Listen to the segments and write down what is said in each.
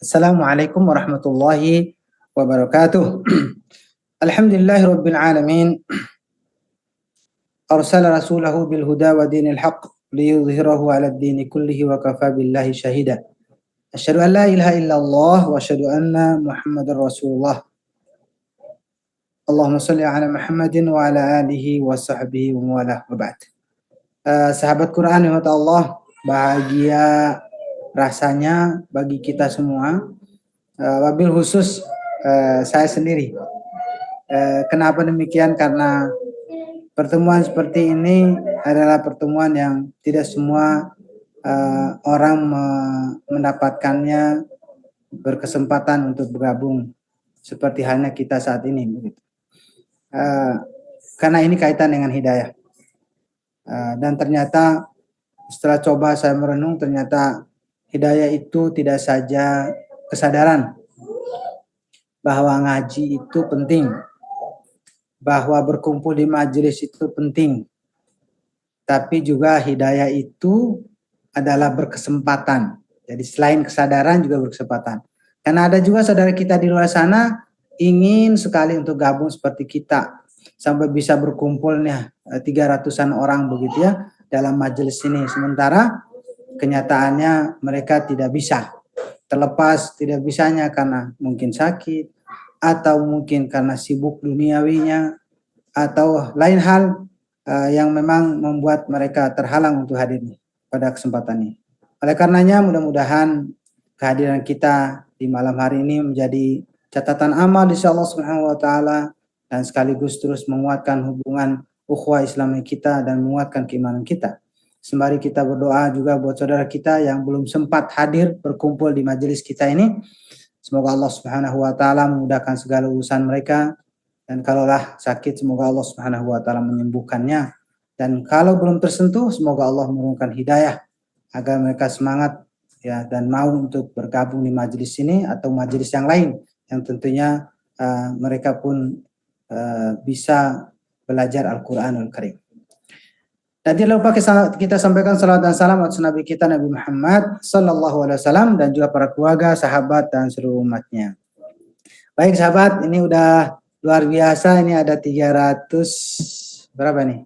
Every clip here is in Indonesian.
Assalamualaikum warahmatullahi wabarakatuh. Alhamdulillahi rabbil alamin. Arsala rasulahu bil huda wa dinil haqq liyudhhirahu 'ala ad-dini kullihi wa kafa billahi shahida. Asyhadu an la ilaha illallah wa asyhadu anna Muhammadar Rasulullah. Allahumma shalli 'ala Muhammadin wa 'ala alihi wa sahbihi wa wala wa ba'd. Sahabat Quran rahmat Allah, bahagia rasanya bagi kita semua. Wabil khusus saya sendiri. Kenapa demikian? Karena pertemuan seperti ini adalah pertemuan yang tidak semua orang mendapatkannya, berkesempatan untuk bergabung seperti halnya kita saat ini. Karena ini kaitan dengan hidayah. Dan ternyata setelah coba saya merenung, ternyata hidayah itu tidak saja kesadaran bahwa ngaji itu penting, bahwa berkumpul di majelis itu penting, tapi juga hidayah itu adalah berkesempatan. Jadi selain kesadaran juga berkesempatan. Karena ada juga saudara kita di luar sana ingin sekali untuk gabung seperti kita, sampai bisa berkumpulnya 300-an orang begitu ya dalam majelis ini. Sementara kenyataannya mereka tidak bisa. Terlepas tidak bisanya karena mungkin sakit, atau mungkin karena sibuk duniawinya, atau lain hal yang memang membuat mereka terhalang untuk hadir pada kesempatan ini. Oleh karenanya mudah-mudahan kehadiran kita di malam hari ini menjadi catatan amal di Allah Subhanahu wa taala, dan sekaligus terus menguatkan hubungan ukhuwah Islami kita dan menguatkan keimanan kita. Sembari kita berdoa juga buat saudara kita yang belum sempat hadir berkumpul di majelis kita ini. Semoga Allah Subhanahu wa taala memudahkan segala urusan mereka, dan kalaulah sakit semoga Allah Subhanahu wa taala menyembuhkannya, dan kalau belum tersentuh semoga Allah menurunkan hidayah agar mereka semangat ya dan mau untuk bergabung di majelis ini atau majelis yang lain yang tentunya mereka pun bisa belajar Al-Qur'anul Karim. Dan tidak lupa kita sampaikan salawat dan salam atas Nabi kita Nabi Muhammad sallallahu alaihi wasallam, dan juga para keluarga, sahabat dan seluruh umatnya. Baik sahabat, ini udah luar biasa, ini ada 300 berapa nih?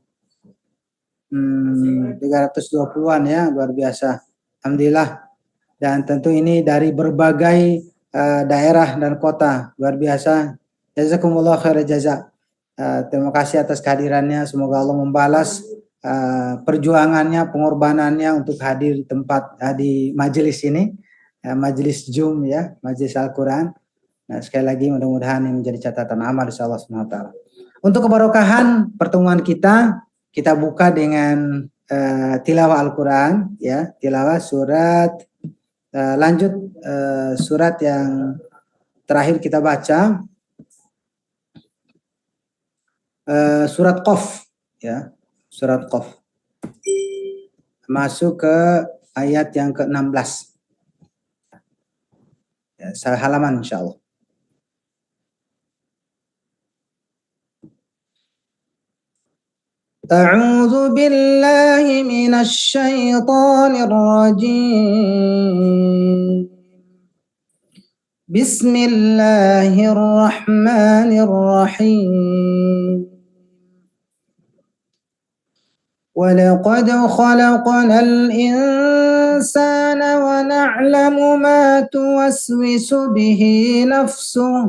320-an ya, luar biasa. Alhamdulillah. Dan tentu ini dari berbagai daerah dan kota, luar biasa. Jazakumullah khairan jaza. Terima kasih atas kehadirannya. Semoga Allah membalas perjuangannya, pengorbanannya untuk hadir di tempat di majelis ini, majelis Zoom ya, majelis Al-Quran. Nah, sekali lagi mudah-mudahan ini menjadi catatan amal insyaallah subhanahu wa taala. Untuk kebarokahan pertemuan kita buka dengan tilawah Al-Quran ya, tilawah surat lanjut surat yang terakhir kita baca, surat Qaf ya. Surat Qaf. Masuk ke ayat yang ke-16. Ya, halaman insyaallah. A'udzu billahi minasy syaithanir rajim. Bismillahirrahmanirrahim. وَلَقَدْ خَلَقْنَا الْإِنسَانَ وَنَعْلَمُ مَا تُوَسْوِسُ بِهِ نَفْسُهُ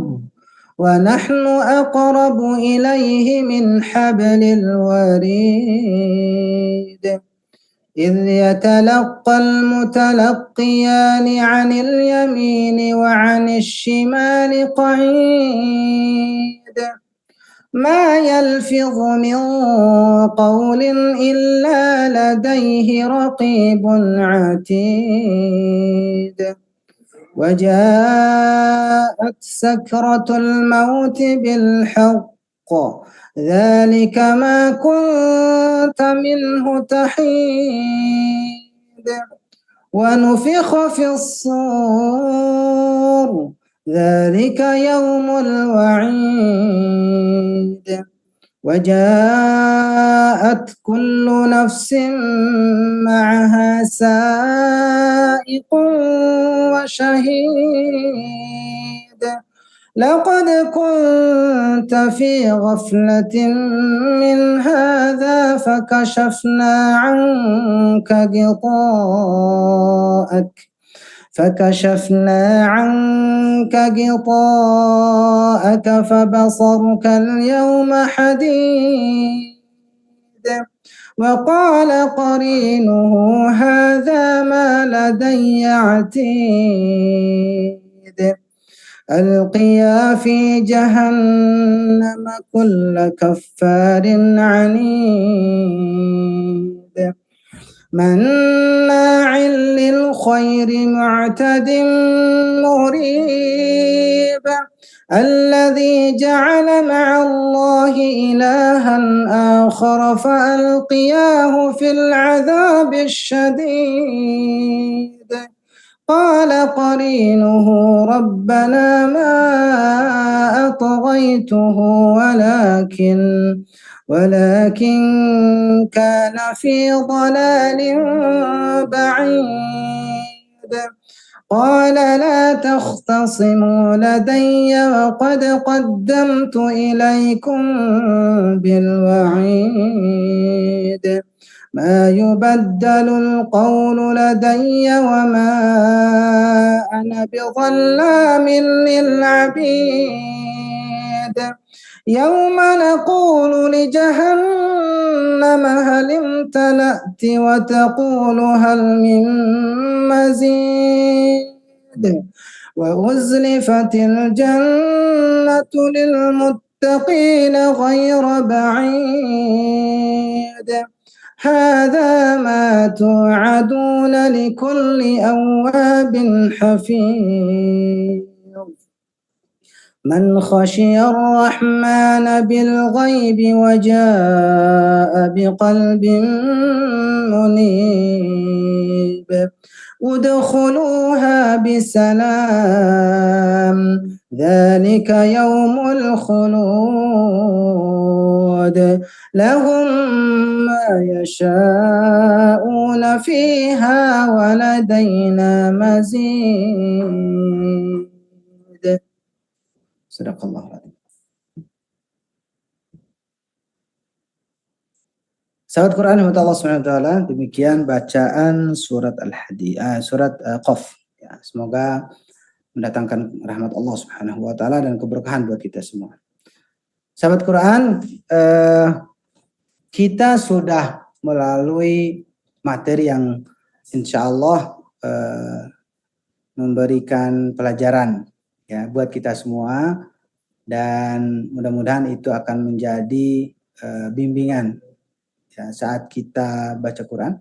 وَنَحْنُ أَقْرَبُ إِلَيْهِ مِنْ حَبْلِ الْوَرِيدِ إِذْ يَتَلَقَّى الْمُتَلَقِّيَانِ عَنِ الْيَمِينِ وَعَنِ الشِّمَالِ قَعِيدٌ ما يلفظ من قول إلا لديه رقيب عتيد وجاءت سكرة الموت بالحق ذلك ما كنت منه تحيد ونفخ في الصور ذلك يوم الوعيد وجاءت كل نفس معها سائق شهيد لقد كنت في غفلة من هذا فكشفنا عنك غطاءك فبصرك اليوم حديد وقال قرينه هذا ما لدي عتيد ألقيا في جهنم كل كفار عنيد مناع للخير معتد مريب الذي جعل مع الله إلها آخر فألقياه في العذاب الشديد قال قرينه ربنا ما أطغيته ولكن كان في ضلال بعيد قال لا تختصموا لدي وقد قدمت إليكم بالوعيد ما يبدل القول لدي وما أنا بظلام للعبيد يوم نقول لجهنم هل امتلأت وتقول هل من مزيد وأزلفت الجنة للمتقين غير بعيد هذا ما توعدون لكل أواب حفيظ من خشي الرحمن بالغيب وجاء بقلب منيب ادخلوها بسلام ذلك يوم الخلود لهم ما يشاءون فيها ولدينا مزيد Sadaqallahul. Sahabat Quran yang Allah SWT, demikian bacaan surat Qaf. Ya, semoga mendatangkan rahmat Allah Subhanahu wa taala dan keberkahan buat kita semua. Sahabat Quran, kita sudah melalui materi yang insya Allah memberikan pelajaran ya buat kita semua, dan mudah-mudahan itu akan menjadi bimbingan ya, saat kita baca Quran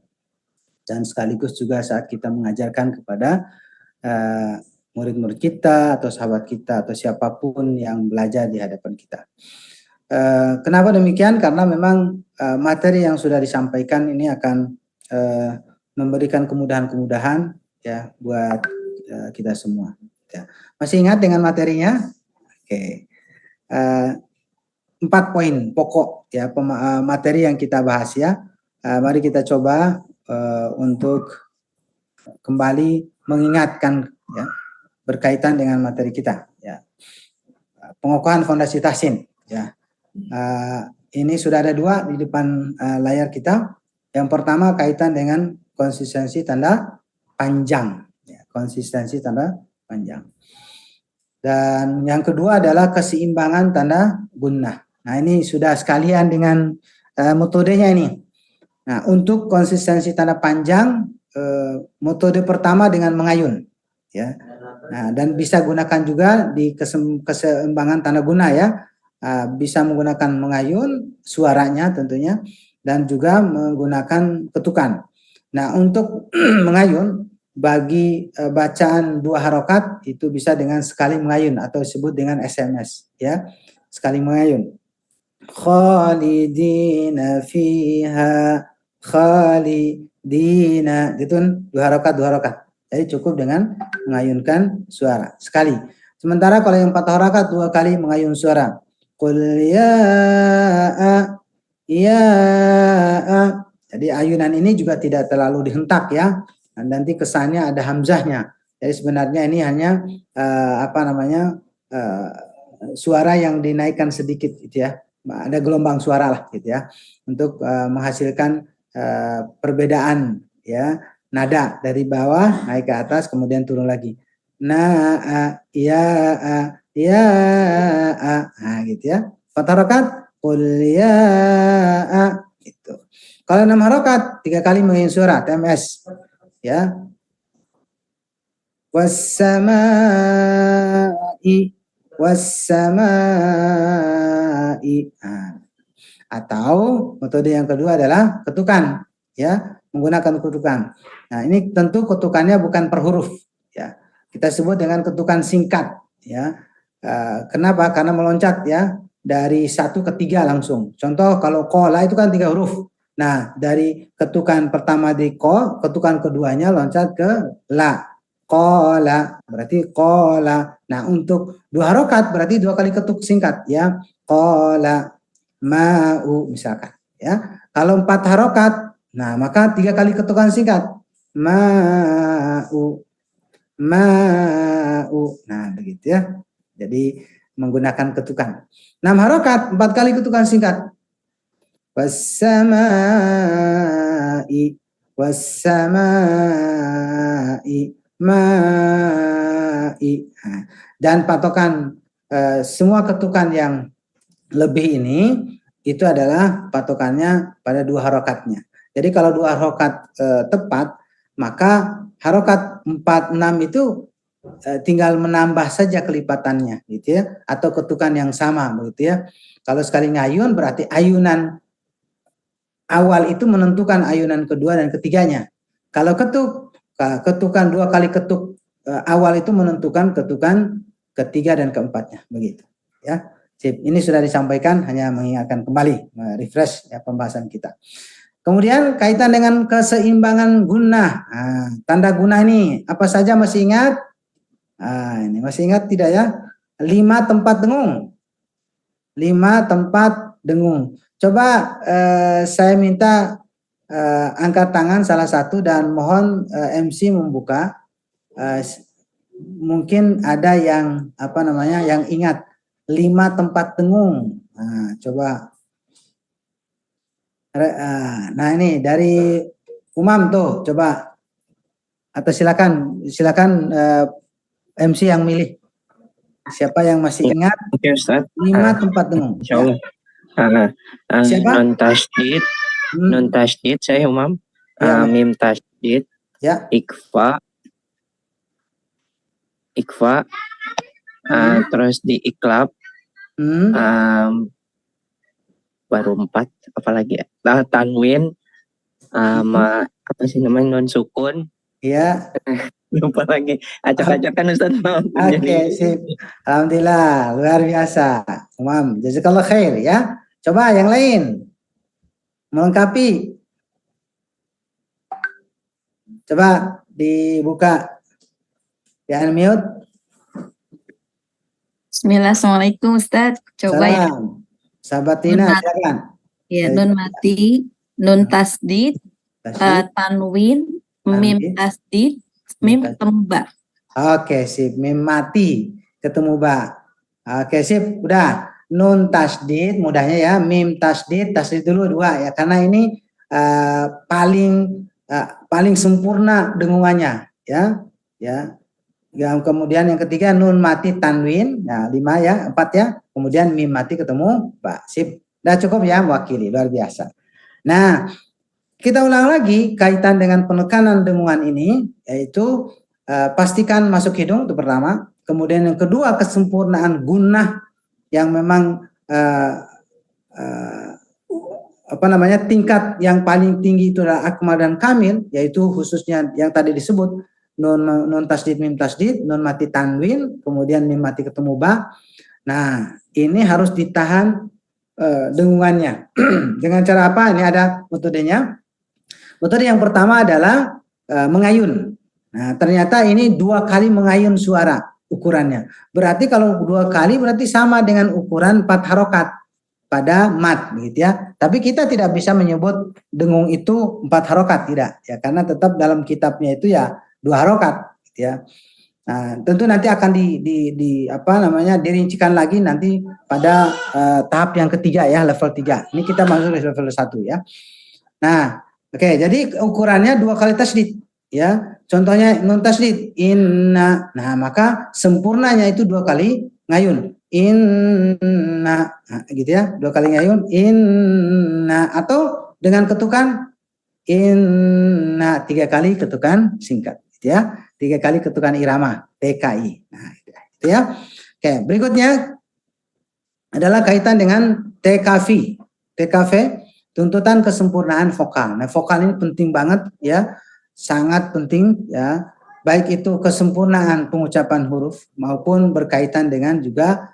dan sekaligus juga saat kita mengajarkan kepada murid-murid kita atau sahabat kita atau siapapun yang belajar di hadapan kita. Kenapa demikian? Karena memang materi yang sudah disampaikan ini akan memberikan kemudahan-kemudahan ya buat kita semua. Ya. Masih ingat dengan materinya? Oke. 4 poin pokok ya materi yang kita bahas ya. Mari kita coba untuk kembali mengingatkan ya berkaitan dengan materi kita ya. Pengokohan fondasi tahsin ya. Ini sudah ada 2 di depan layar kita. Yang pertama kaitan dengan konsistensi tanda panjang ya, konsistensi tanda panjang. Dan yang kedua adalah keseimbangan tanda gunnah. Nah, ini sudah sekalian dengan metodenya ini. Nah, untuk konsistensi tanda panjang, metode pertama dengan mengayun, ya. Nah, dan bisa gunakan juga di keseimbangan tanda gunnah ya. Bisa menggunakan mengayun suaranya tentunya, dan juga menggunakan ketukan. Nah, untuk mengayun bagi bacaan 2 harokat itu bisa dengan sekali mengayun atau disebut dengan SMS ya, sekali mengayun. Khalidina fiha khalidina, itu 2 harokat. Jadi cukup dengan mengayunkan suara sekali. Sementara kalau yang 4 harokat 2 kali mengayun suara. Qul ya. Jadi ayunan ini juga tidak terlalu dihentak ya. Nanti kesannya ada hamzahnya. Jadi sebenarnya ini hanya suara yang dinaikkan sedikit gitu ya. Ada gelombang suara lah gitu ya untuk menghasilkan perbedaan ya nada dari bawah naik ke atas kemudian turun lagi. Ya ya nah gitu ya. 4 harokat qul ya gitu. Kalau 6 harokat 3 kali mengirim suara TMS ya. Wassamai wassamai. Atau metode yang kedua adalah ketukan ya, menggunakan ketukan. Nah, ini tentu ketukannya bukan per huruf ya. Kita sebut dengan ketukan singkat ya. Kenapa? Karena meloncat ya dari 1 ke 3 langsung. Contoh kalau kola itu kan 3 huruf. Nah, dari ketukan pertama di ko, ketukan keduanya loncat ke la. Kola berarti kola. Nah, untuk 2 harokat berarti 2 kali ketuk singkat ya. Kola ma'u misalkan ya. Kalau 4 harokat, nah maka 3 kali ketukan singkat. Ma'u ma'u. Nah, begitu ya. Jadi menggunakan ketukan. 6 harokat, 4 kali ketukan singkat. Wassamai wassamai ma'i. Dan patokan semua ketukan yang lebih ini itu adalah patokannya pada 2 harokatnya. Jadi kalau 2 harokat tepat, maka harokat 4, 6 itu tinggal menambah saja kelipatannya gitu ya, atau ketukan yang sama begitu ya. Kalau sekali ngayun berarti ayunan awal itu menentukan ayunan kedua dan ketiganya. Kalau ketukan 2 kali ketuk awal itu menentukan ketukan ketiga dan keempatnya begitu ya. Sip. Ini sudah disampaikan, hanya mengingatkan kembali, refresh ya pembahasan kita. Kemudian kaitan dengan keseimbangan gunnah. Nah, tanda gunnah ini apa saja masih ingat? Nah, ini masih ingat tidak ya? 5 tempat dengung. 5 tempat dengung. Coba saya minta angkat tangan salah satu dan mohon MC membuka. Mungkin ada yang yang ingat 5 tempat dengung. Nah, coba. Nah, ini dari Umam tuh, coba. Atau silakan MC yang milih. Siapa yang masih ingat? Oke, Ustaz. 5 tempat dengung. Insyaallah. Siapa? Non tasydid saya Umam. Ya, Mim tasydid. Ya. Ikfa. Terus di iklab. Baru 4, apalagi ya? Tanwin. Apa sih namanya, non sukun. Iya. Lupa lagi. Acak-acak kan Ustaz. Oke, sip. Alhamdulillah, luar biasa. Umam, jazakallah khair ya. Coba yang lain. Melengkapi. Coba dibuka. Ya, unmute. Bismillah, Assalamualaikum Ustaz. Coba ya. Salam. Sahabat Tina, silakan. Ya, nun mati, nun tasdid, tanwin, mim tasdid, mim ketemu ba. Oke, sip. Mim mati ketemu ba. Oke, sip. Udah. Nun tasdid, mudahnya ya. Mim tasdid dulu 2 ya. Karena ini paling sempurna dengungannya ya. Ya. Yang kemudian yang ketiga nun mati tanwin. Nah, 5 ya, 4 ya. Kemudian mim mati ketemu ba. Sip. Udah cukup ya mewakili, luar biasa. Nah, kita ulang lagi kaitan dengan penekanan dengungan ini, yaitu pastikan masuk hidung itu pertama. Kemudian yang kedua kesempurnaan gunnah yang memang tingkat yang paling tinggi itu adalah akmal dan kamil, yaitu khususnya yang tadi disebut non tasdid mim tasdid, non mati tanwin, kemudian mim mati ketemu ba. Nah, ini harus ditahan dengungannya. Dengan cara apa? Ini ada metodenya. Metode yang pertama adalah mengayun. Nah, ternyata ini 2 kali mengayun suara ukurannya. Berarti kalau 2 kali berarti sama dengan ukuran 4 harokat pada mat gitu ya. Tapi kita tidak bisa menyebut dengung itu 4 harokat, tidak ya, karena tetap dalam kitabnya itu ya 2 harokat ya. Nah, tentu nanti akan dirincikan lagi nanti pada tahap yang ketiga ya, level 3. Ini kita masuk di level 1 ya. Nah, oke, jadi ukurannya 2 kali tasdid ya. Contohnya nun tasdid inna. Nah, maka sempurnanya itu 2 kali ngayun. Inna, nah, gitu ya, 2 kali ngayun inna, atau dengan ketukan inna 3 kali ketukan singkat, gitu ya. 3 kali ketukan irama, TKI. Nah, itu ya. Oke, berikutnya adalah kaitan dengan TKV. TKV, tuntutan kesempurnaan vokal. Nah, vokal ini penting banget ya, sangat penting ya. Baik itu kesempurnaan pengucapan huruf maupun berkaitan dengan juga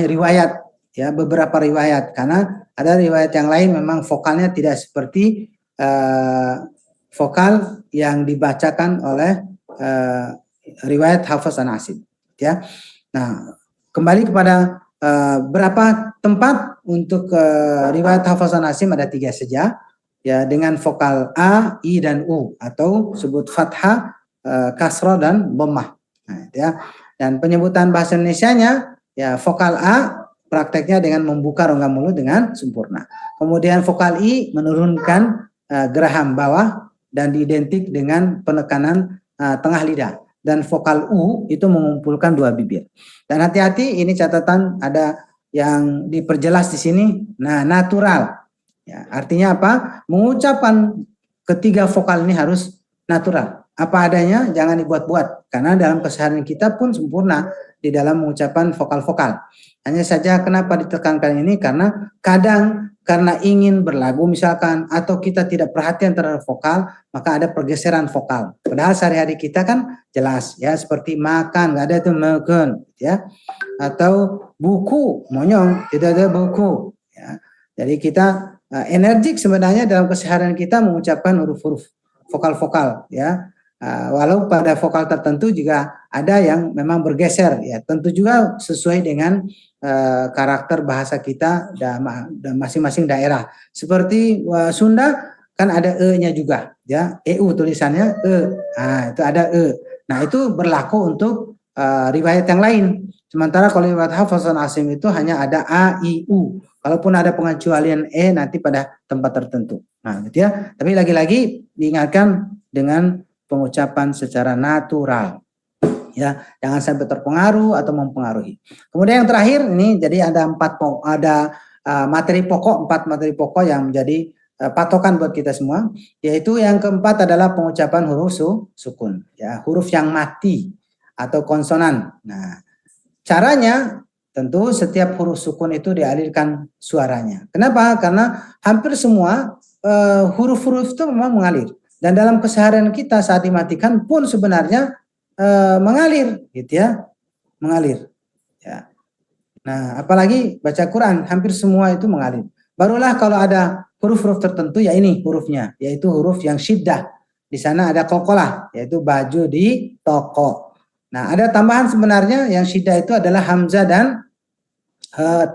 riwayat ya, beberapa riwayat, karena ada riwayat yang lain memang vokalnya tidak seperti vokal yang dibacakan oleh riwayat Hafs dan Asim ya. Nah, kembali kepada berapa tempat untuk riwayat Hafs dan Asim, ada 3 saja ya, dengan vokal A, I dan U, atau sebut fathah, kasrah dan dhammah. Nah, ya. Dan penyebutan bahasa Indonesianya ya, vokal A prakteknya dengan membuka rongga mulut dengan sempurna. Kemudian vokal I menurunkan geraham bawah dan diidentik dengan penekanan tengah lidah. Dan vokal U itu mengumpulkan 2 bibir. Dan hati-hati, ini catatan ada yang diperjelas di sini. Nah, natural. Ya, artinya apa? Mengucapan ketiga vokal ini harus natural. Apa adanya, jangan dibuat-buat. Karena dalam keseharian kita pun sempurna di dalam mengucapan vokal-vokal. Hanya saja kenapa ditekankan ini, karena kadang karena ingin berlagu misalkan, atau kita tidak perhatian terhadap vokal, maka ada pergeseran vokal. Padahal sehari-hari kita kan jelas ya, seperti makan, nggak ada itu makan ya, atau buku, monyong, tidak ada buku ya. Jadi kita energik sebenarnya dalam keseharian kita mengucapkan huruf-huruf vokal-vokal ya. Walau pada vokal tertentu juga ada yang memang bergeser ya, tentu juga sesuai dengan karakter bahasa kita dan masing-masing daerah. Seperti Sunda kan ada e-nya juga ya, eu tulisannya e. Nah, itu ada e. Nah, itu berlaku untuk riwayat yang lain. Sementara kalau riwayat Hafs dan Asim itu hanya ada a, i, u. Kalaupun ada pengecualian e nanti pada tempat tertentu. Nah, gitu ya. Tapi lagi-lagi diingatkan dengan pengucapan secara natural. Ya, jangan sampai terpengaruh atau mempengaruhi. Kemudian yang terakhir ini, jadi ada 4 materi pokok, 4 materi pokok yang menjadi patokan buat kita semua, yaitu yang keempat adalah pengucapan huruf sukun, ya, huruf yang mati atau konsonan. Nah, caranya tentu setiap huruf sukun itu dialirkan suaranya. Kenapa? Karena hampir semua huruf-huruf itu memang mengalir. Dan dalam keseharian kita saat dimatikan pun sebenarnya mengalir, gitu ya, mengalir. Ya. Nah, apalagi baca Quran, hampir semua itu mengalir. Barulah kalau ada huruf-huruf tertentu, ya ini hurufnya, yaitu huruf yang syiddah. Di sana ada qalqalah, yaitu baju di toko. Nah, ada tambahan sebenarnya yang syiddah itu adalah hamzah dan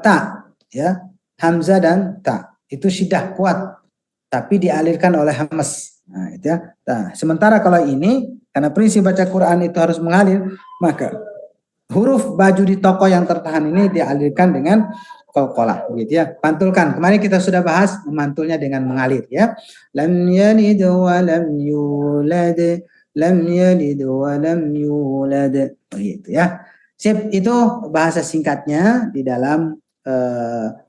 ta, ya, hamzah dan ta. Itu syiddah kuat, tapi dialirkan oleh hamas. Nah, itu ya. Nah, sementara kalau ini, karena prinsip baca Quran itu harus mengalir, maka huruf baju di toko yang tertahan ini dialirkan dengan qalqalah, begitu ya. Pantulkan. Kemarin kita sudah bahas memantulnya dengan mengalir ya. Lam yalid wa lam yulad, lam yalid wa lam yulad. Begitu ya. Sip, itu bahasa singkatnya di dalam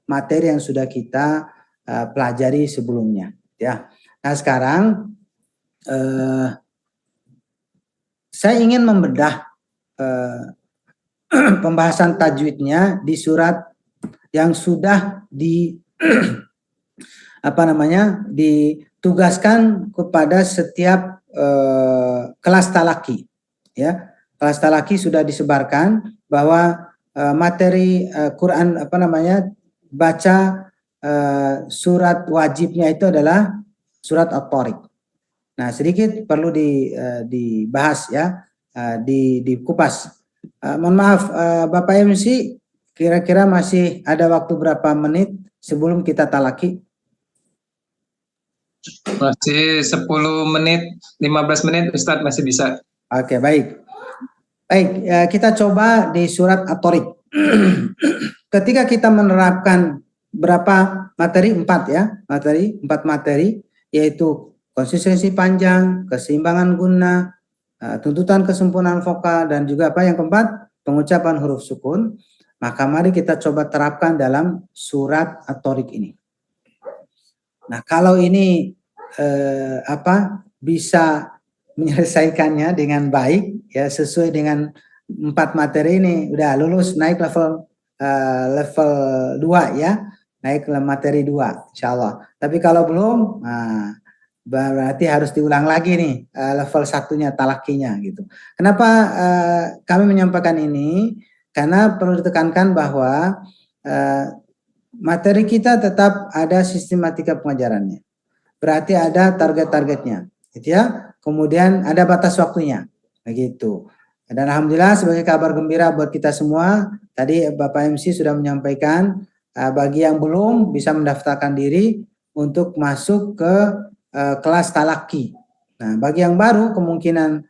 materi yang sudah kita pelajari sebelumnya ya. Nah, sekarang saya ingin membedah pembahasan tajwidnya di surat yang sudah ditugaskan kepada setiap kelas talaki ya. Kelas talaki sudah disebarkan bahwa materi Quran baca surat wajibnya itu adalah surat At-Tariq. Nah, sedikit perlu dibahas ya, dikupas. Mohon maaf Bapak MC, kira-kira masih ada waktu berapa menit sebelum kita talaki? Masih 10 menit, 15 menit Ustadz masih bisa. Oke, baik. Baik, kita coba di surat At-Tariq. Ketika kita menerapkan berapa materi? 4 ya, empat materi, yaitu konsistensi panjang, keseimbangan guna, tuntutan kesempurnaan vokal, dan juga apa yang keempat? Pengucapan huruf sukun. Maka mari kita coba terapkan dalam surat At-Tariq ini. Nah, kalau ini bisa menyelesaikannya dengan baik ya, sesuai dengan 4 materi ini, udah lulus, naik level 2 ya, naik ke materi 2 insyaallah. Tapi kalau belum, nah, berarti harus diulang lagi nih level 1-nya, talakinya gitu. Kenapa kami menyampaikan ini? Karena perlu ditekankan bahwa materi kita tetap ada sistematika pengajarannya. Berarti ada target-targetnya, gitu ya. Kemudian ada batas waktunya, begitu. Dan alhamdulillah sebagai kabar gembira buat kita semua, tadi Bapak MC sudah menyampaikan bagi yang belum bisa mendaftarkan diri untuk masuk ke kelas talaki. Nah, bagi yang baru kemungkinan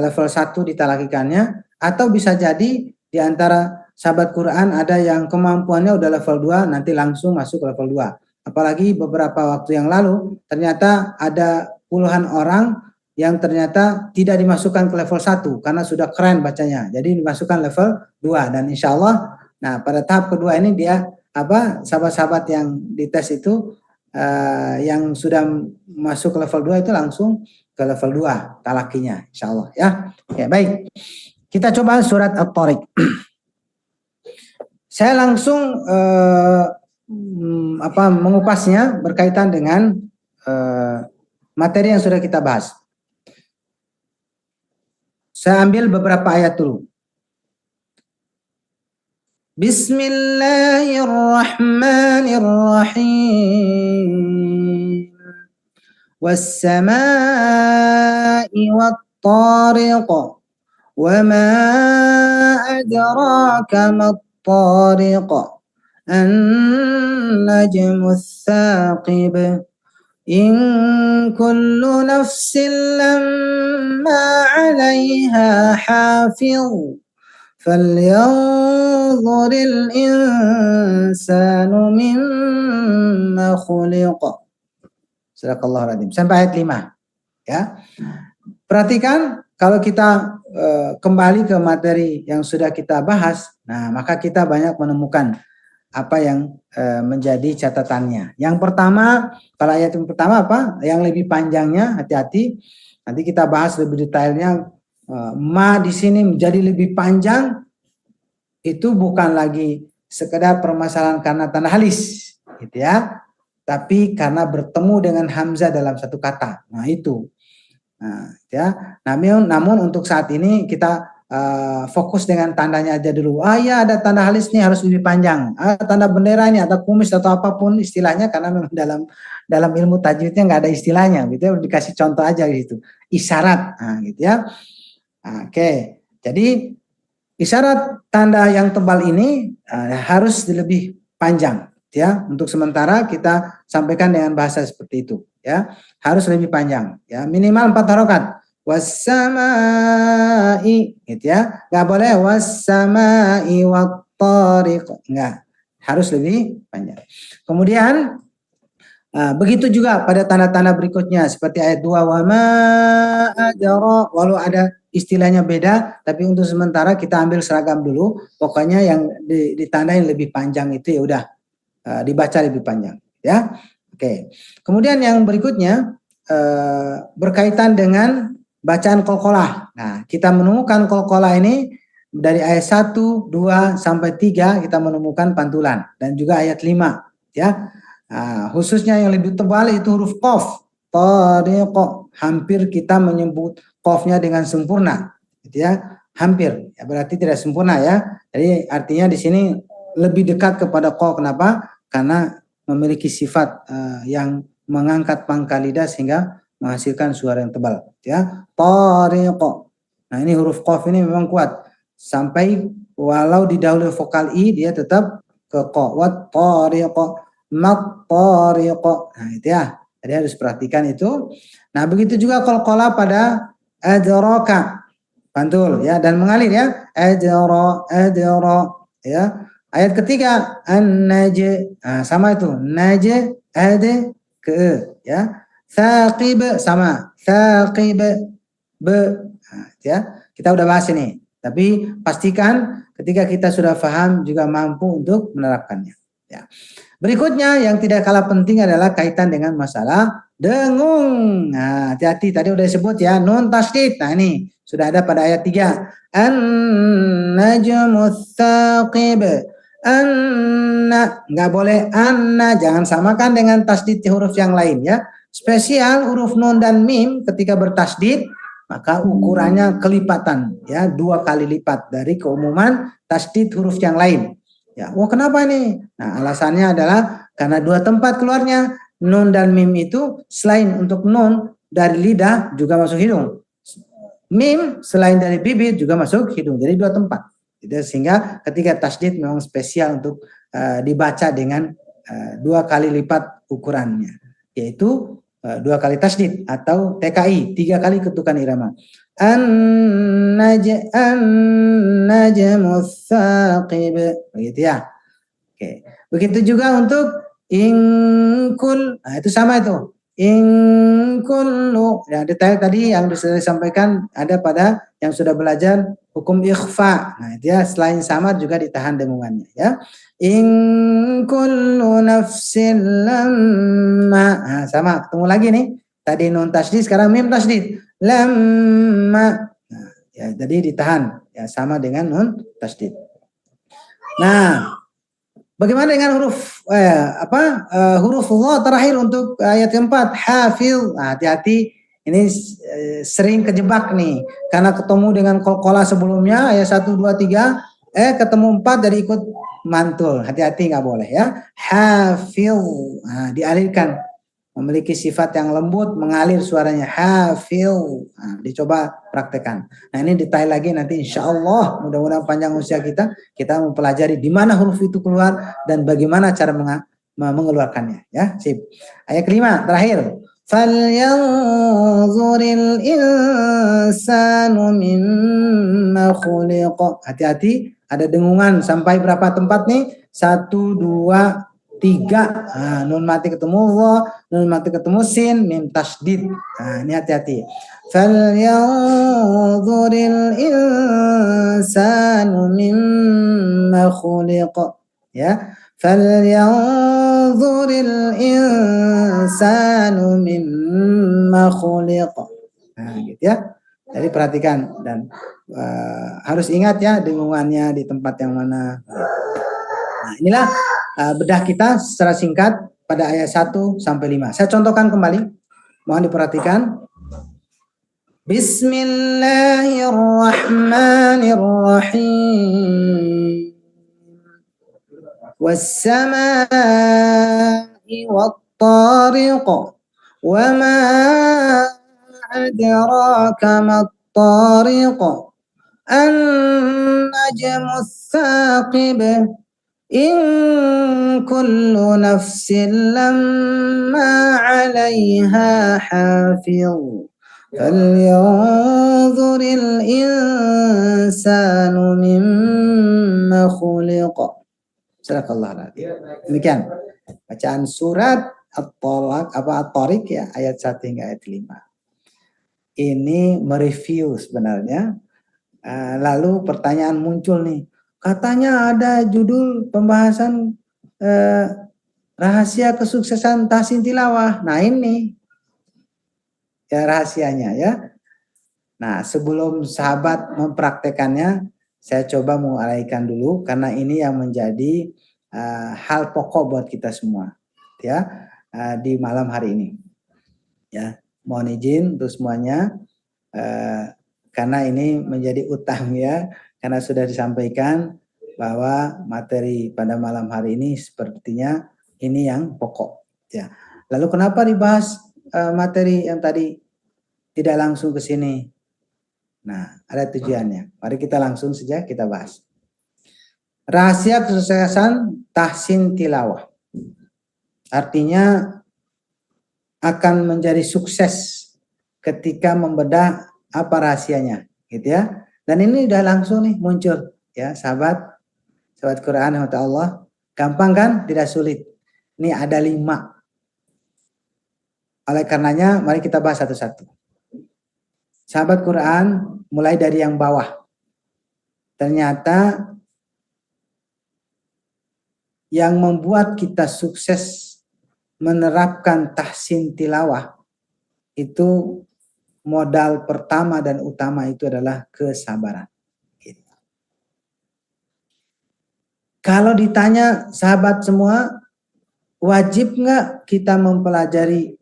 level 1 ditalakikannya, atau bisa jadi di antara sahabat Quran ada yang kemampuannya udah level 2, nanti langsung masuk ke level 2. Apalagi beberapa waktu yang lalu ternyata ada puluhan orang yang ternyata tidak dimasukkan ke level 1 karena sudah keren bacanya. Jadi dimasukkan level 2 dan insya Allah nah pada tahap kedua ini dia sahabat-sahabat yang dites itu yang sudah masuk ke level 2 itu langsung ke level 2 talakinya insya Allah ya. Oke, baik. Kita coba surat At-Tariq. Saya langsung mengupasnya berkaitan dengan materi yang sudah kita bahas. Saya ambil beberapa ayat dulu. Bismillahirrahmanirrahim. Was-samaa'i wat-tariq. Wa ma adraka mat-tariq. النجم الثاقب إن كل نفس لما عليها حافظ فلينظر الإنسان مما خلق. Sadaqallahul Adzim. Sampai ayat 5 ya. Perhatikan kalau kita kembali ke materi yang sudah kita bahas, nah maka kita banyak menemukan apa yang menjadi catatannya. Yang pertama, kalau ayat yang pertama yang lebih panjangnya, hati-hati. Nanti kita bahas lebih detailnya. Ma di sini menjadi lebih panjang itu bukan lagi sekedar permasalahan karena tanda halis, gitu ya. Tapi karena bertemu dengan hamzah dalam satu kata. Nah, itu. Nah, ya. Namun untuk saat ini kita fokus dengan tandanya aja dulu. Ya ada tanda halis nih harus lebih panjang. Tanda bendera ini atau kumis atau apapun istilahnya karena memang dalam ilmu tajwidnya nggak ada istilahnya, gitu ya. Dikasih contoh aja gitu. Isyarat, gitu ya. Oke. Jadi isyarat tanda yang tebal ini harus lebih panjang, ya. Untuk sementara kita sampaikan dengan bahasa seperti itu, ya. Harus lebih panjang, ya. Minimal 4 harokat. Was-samaa'i, gitu ya. Nggak boleh was-samaa'i wat-tariq, nggak. Harus lebih panjang. Kemudian begitu juga pada tanda-tanda berikutnya seperti ayat 2 wa ma adra, walau ada istilahnya beda, tapi untuk sementara kita ambil seragam dulu. Pokoknya yang ditandain lebih panjang itu ya udah dibaca lebih panjang, ya. Oke. Kemudian yang berikutnya berkaitan dengan bacaan qalqalah. Nah, kita menemukan qalqalah ini dari ayat 1, 2 sampai 3 kita menemukan pantulan dan juga ayat 5, ya. Khususnya yang lebih tebal itu huruf qaf. Tariq, hampir kita menyebut qafnya dengan sempurna, gitu ya. Hampir, ya berarti tidak sempurna ya. Jadi artinya di sini lebih dekat kepada qaf. Kenapa? Karena memiliki sifat yang mengangkat pangkal lidah sehingga menghasilkan suara yang tebal, ya. Tariq. Nah, ini huruf qaf ini memang kuat sampai walau didahului vokal i dia tetap ke qa. Wat tariq, mat tariq. Nah, itu ya. Jadi harus perhatikan itu. Nah, begitu juga qalqalah pada adraka. Pantul ya dan mengalir ya. Adra ya. Ayat ketiga an-naj. Nah, sama itu. Naj ad ke ya. Thaqib sama. Thaqib be. Nah, ya. Kita udah bahas ini. Tapi pastikan ketika kita sudah paham juga mampu untuk menerapkannya. Ya. Berikutnya yang tidak kalah penting adalah kaitan dengan masalah dengung. Nah, hati-hati tadi udah disebut ya, nun tasydid. Nah, ini sudah ada pada ayat 3. An-najmus tsaqib. Enggak boleh anna, jangan samakan dengan tasydid huruf yang lain ya. Spesial huruf nun dan mim ketika bertasydid maka ukurannya kelipatan ya, 2 kali lipat dari keumuman tasydid huruf yang lain. Ya, kenapa ini? Nah, alasannya adalah karena 2 tempat keluarnya. Nun dan mim itu selain untuk nun dari lidah juga masuk hidung. Mim selain dari bibir juga masuk hidung. Jadi 2 tempat. Jadi, sehingga ketika tasydid memang spesial untuk dibaca dengan 2 kali lipat ukurannya. Yaitu 2 kali tasydid atau TKI, 3 kali ketukan irama. An-najmus tsaqib. Begitu ya. Oke. Begitu juga untuk ingkul. Nah, itu sama itu. Ingkullu. Ya, detail tadi yang sudah disampaikan ada pada yang sudah belajar hukum ikhfa. Nah, itu ya, selain samar juga ditahan dengungannya ya. Ingkullu nafsin lamma. Nah, sama, ketemu lagi nih. Tadi nun tasydid, sekarang mim tasydid. Lamma. Nah, ya, jadi ditahan ya sama dengan nun tasydid. Nah, bagaimana dengan huruf huruf Allah terakhir untuk ayat keempat hafil. Nah, hati-hati ini sering kejebak nih karena ketemu dengan qalqalah sebelumnya ayat 1 2 3 ketemu 4 dari ikut mantul. Hati-hati nggak boleh ya. Hafil. Nah, dialirkan. Memiliki sifat yang lembut, mengalir suaranya hafil. Nah, dicoba praktekkan. Nah, ini detail lagi nanti insya Allah mudah-mudahan panjang usia kita mempelajari di mana huruf itu keluar dan bagaimana cara mengeluarkannya. Ya, sip. Ayat kelima terakhir. Falyanzuril insanu mimma khuliq. Hati-hati ada dengungan sampai berapa tempat nih? 1 2 3. Nah, nun mati ketemu Allah, nun mati ketemu sin, mim tasydid. Nah, ini hati-hati. Falyanzuril insanu mimma khuliq. Ya. Falyanzuril insanu mimma khuliq. Nah, gitu ya. Jadi perhatikan dan harus ingat ya dengungannya di tempat yang mana. Nah, inilah bedah kita secara singkat pada ayat 1 sampai 5. Saya contohkan kembali. Mohon diperhatikan. Bismillahirrahmanirrahim. Was-samaa'i wat-tariq. Wa ma adraka mat-tariq. An-najmus tsaqib. In kullu nafsin lamma 'alaiha hafiz. Falyanzuril insanu mimma khuliq. Sadaqallahul adzim. Demikian bacaan surat At-Tariq ya ayat 1 hingga ayat 5. Ini mereview sebenarnya. Lalu pertanyaan muncul nih. Katanya ada judul pembahasan rahasia kesuksesan tahsin tilawah. Nah, ini ya rahasianya ya. Nah, sebelum sahabat mempraktekannya, saya coba menguraikan dulu karena ini yang menjadi hal pokok buat kita semua ya di malam hari ini. Ya, mohon izin untuk semuanya karena ini menjadi utang ya. Karena sudah disampaikan bahwa materi pada malam hari ini sepertinya ini yang pokok. Ya. Lalu kenapa dibahas materi yang tadi tidak langsung ke sini? Nah, ada tujuannya. Mari kita langsung saja kita bahas. Rahasia kesuksesan tahsin tilawah. Artinya akan menjadi sukses ketika membedah apa rahasianya, gitu ya. Dan ini udah langsung nih muncul, ya sahabat Quran ya Allah. Gampang kan? Tidak sulit. Ini ada 5. Oleh karenanya, mari kita bahas satu-satu. Sahabat Quran, mulai dari yang bawah. Ternyata yang membuat kita sukses menerapkan tahsin tilawah itu modal pertama dan utama itu adalah kesabaran. Gitu. Kalau ditanya sahabat semua, wajib nggak kita mempelajari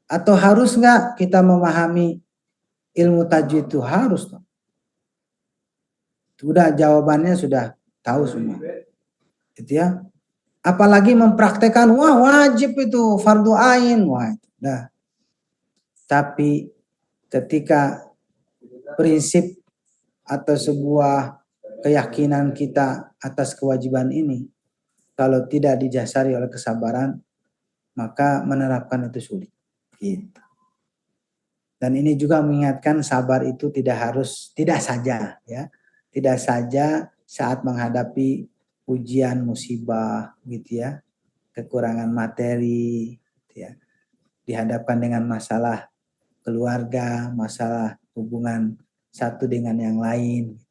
atau harus nggak kita memahami ilmu tajwid? Itu harus. Sudah jawabannya sudah tahu semua. Gitu ya. Apalagi mempraktekkan, wah wajib itu fardu ain, wah itu. Nah, tapi ketika prinsip atau sebuah keyakinan kita atas kewajiban ini kalau tidak didasari oleh kesabaran, maka menerapkan itu sulit. Gitu. Dan ini juga mengingatkan sabar itu tidak saja ya, tidak saja saat menghadapi ujian musibah gitu ya, kekurangan materi gitu ya, dihadapkan dengan masalah keluarga, masalah hubungan satu dengan yang lain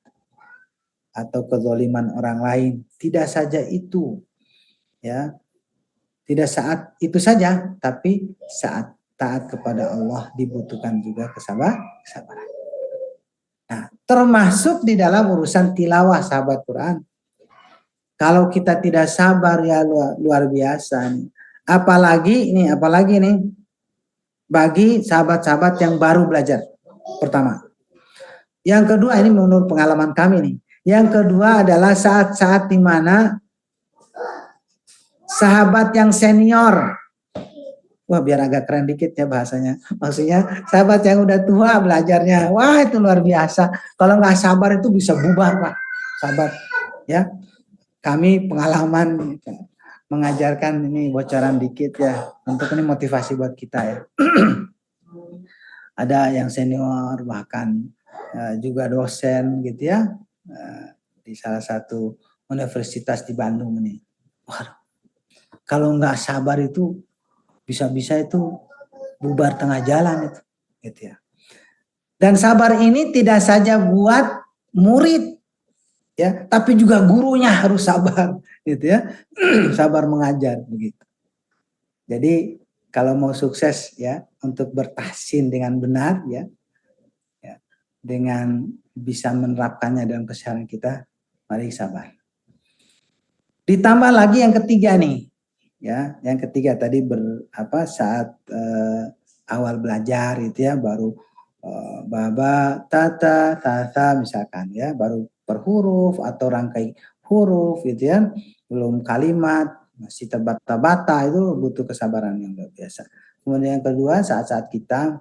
atau kezaliman orang lain, tidak saja itu ya, tidak saat itu saja, tapi saat taat kepada Allah dibutuhkan juga kesabaran. Nah, termasuk di dalam urusan tilawah sahabat Quran. Kalau kita tidak sabar ya luar biasa nih. Apalagi nih bagi sahabat-sahabat yang baru belajar. Pertama. Yang kedua, ini menurut pengalaman kami nih. Yang kedua adalah saat-saat di mana sahabat yang senior, wah biar agak keren dikit ya bahasanya. Maksudnya sahabat yang udah tua belajarnya, wah itu luar biasa. Kalau nggak sabar itu bisa bubar Pak. Sahabat ya. Kami pengalaman mengajarkan ini bocoran dikit ya. Untuk ini motivasi buat kita ya. Ada yang senior bahkan juga dosen gitu ya. Di salah satu universitas di Bandung ini. Wah, kalau nggak sabar itu bisa-bisa itu bubar tengah jalan itu. Gitu ya. Dan sabar ini tidak saja buat murid ya, tapi juga gurunya harus sabar gitu ya. Sabar mengajar begitu. Jadi kalau mau sukses ya untuk bertahsin dengan benar ya, dengan bisa menerapkannya dalam keseharian kita, mari sabar. Ditambah lagi yang ketiga nih ya, yang ketiga tadi saat awal belajar itu ya, baru baba tata misalkan ya, baru per huruf atau rangkai huruf gitu ya, belum kalimat, masih terbata-bata, itu butuh kesabaran yang luar biasa. Kemudian yang kedua, saat-saat kita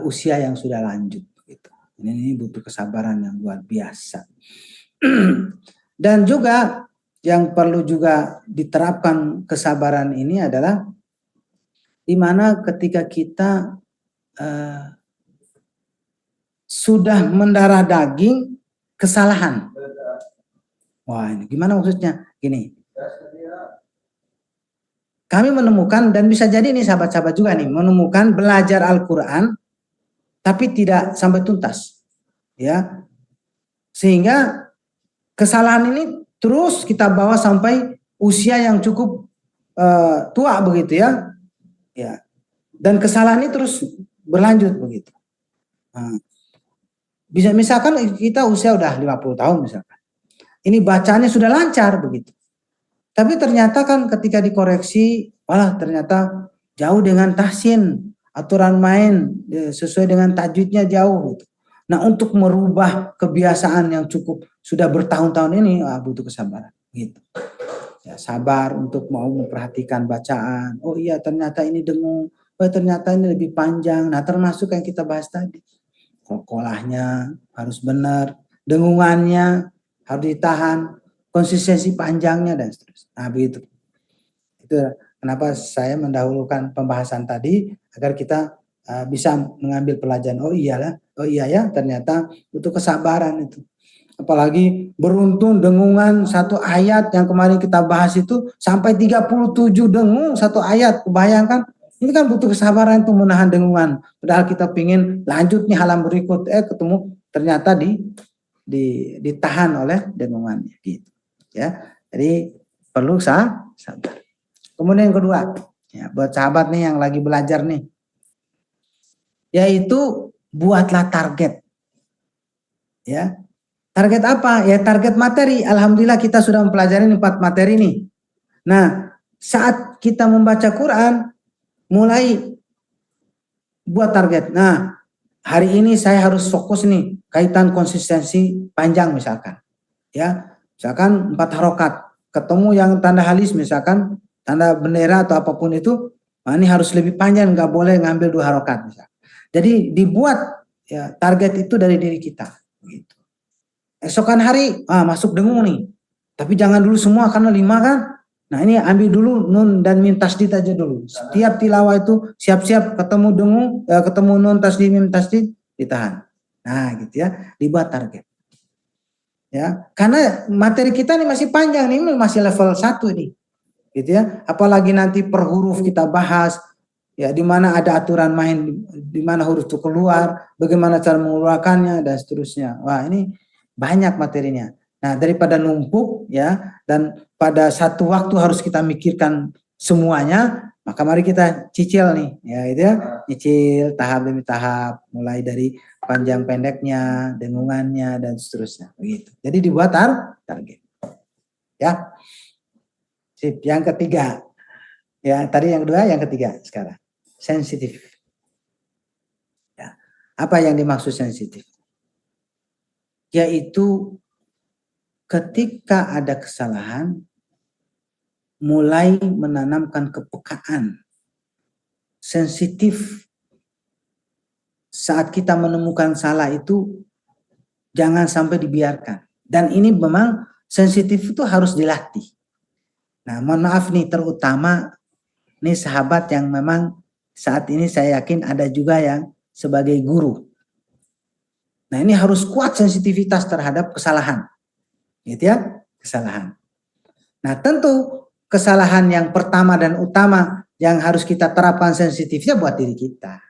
usia yang sudah lanjut gitu. Ini butuh kesabaran yang luar biasa. Dan juga yang perlu juga diterapkan kesabaran ini adalah di mana ketika kita sudah mendarah daging kesalahan. Wah, ini gimana maksudnya? Gini. Kami menemukan, dan bisa jadi nih sahabat-sahabat juga nih, menemukan belajar Al-Quran tapi tidak sampai tuntas. Ya. Sehingga kesalahan ini terus kita bawa sampai usia yang cukup tua begitu ya. Ya. Dan kesalahan ini terus berlanjut begitu. Nah, bisa misalkan kita usia udah 50 tahun misalkan. Ini bacaannya sudah lancar begitu. Tapi ternyata kan ketika dikoreksi, malah ternyata jauh dengan tahsin, aturan main sesuai dengan tajwidnya jauh gitu. Nah, untuk merubah kebiasaan yang cukup sudah bertahun-tahun ini butuh kesabaran gitu. Ya, sabar untuk mau memperhatikan bacaan. Oh iya, ternyata ini dengung. Oh ternyata ini lebih panjang. Nah, termasuk yang kita bahas tadi. Kolahnya harus benar, dengungannya harus ditahan, konsistensi panjangnya dan seterusnya. Nah begitu. Itu kenapa saya mendahulukan pembahasan tadi agar kita bisa mengambil pelajaran. Oh iya ya, ternyata butuh kesabaran itu. Apalagi beruntun dengungan satu ayat yang kemarin kita bahas itu sampai 37 dengung satu ayat. Bayangkan, ini kan butuh kesabaran untuk menahan dengungan. Padahal kita pingin lanjut nih halaman berikut, ketemu ternyata ditahan oleh dengungannya gitu. Ya, jadi perlu sabar. Kemudian yang kedua, ya, buat sahabat nih yang lagi belajar nih, yaitu buatlah target. Ya, target apa? Ya target materi. Alhamdulillah kita sudah mempelajari 4 materi nih. Nah, saat kita membaca Quran, mulai buat target. Nah, hari ini saya harus fokus nih, kaitan konsistensi panjang misalkan. Ya, misalkan 4 harokat. Ketemu yang tanda halis misalkan, tanda bendera atau apapun itu, nah ini harus lebih panjang, nggak boleh ngambil 2 harokat misalkan. Jadi dibuat ya target itu dari diri kita. Gitu. Esokan hari masuk dengung nih, tapi jangan dulu semua karena 5 kan. Nah ini ambil dulu nun dan mim tasdid aja dulu. Setiap tilawah itu siap-siap ketemu dengung, ketemu nun tasdid mim tasdid ditahan. Nah gitu ya, dibuat target. Ya, karena materi kita ini masih panjang nih, masih level 1 nih. Gitu ya. Apalagi nanti per huruf kita bahas, ya di mana ada aturan main, di mana huruf itu keluar, bagaimana cara mengeluarkannya dan seterusnya. Wah, ini banyak materinya. Nah, daripada numpuk ya dan pada satu waktu harus kita mikirkan semuanya, maka mari kita cicil nih, ya itu ya, cicil tahap demi tahap, mulai dari panjang pendeknya, dengungannya dan seterusnya, begitu. Jadi dibuat target. Ya. Sip, yang ketiga. Ya, tadi yang kedua, yang ketiga sekarang. Sensitif. Ya. Apa yang dimaksud sensitif? Yaitu ketika ada kesalahan, mulai menanamkan kepekaan, sensitif. Saat kita menemukan salah itu, jangan sampai dibiarkan. Dan ini memang sensitif itu harus dilatih. Nah, mohon maaf nih, terutama nih sahabat yang memang saat ini saya yakin ada juga yang sebagai guru. Nah, ini harus kuat sensitivitas terhadap kesalahan. Gitu ya, kesalahan. Nah, tentu kesalahan yang pertama dan utama yang harus kita terapkan sensitifnya buat diri kita.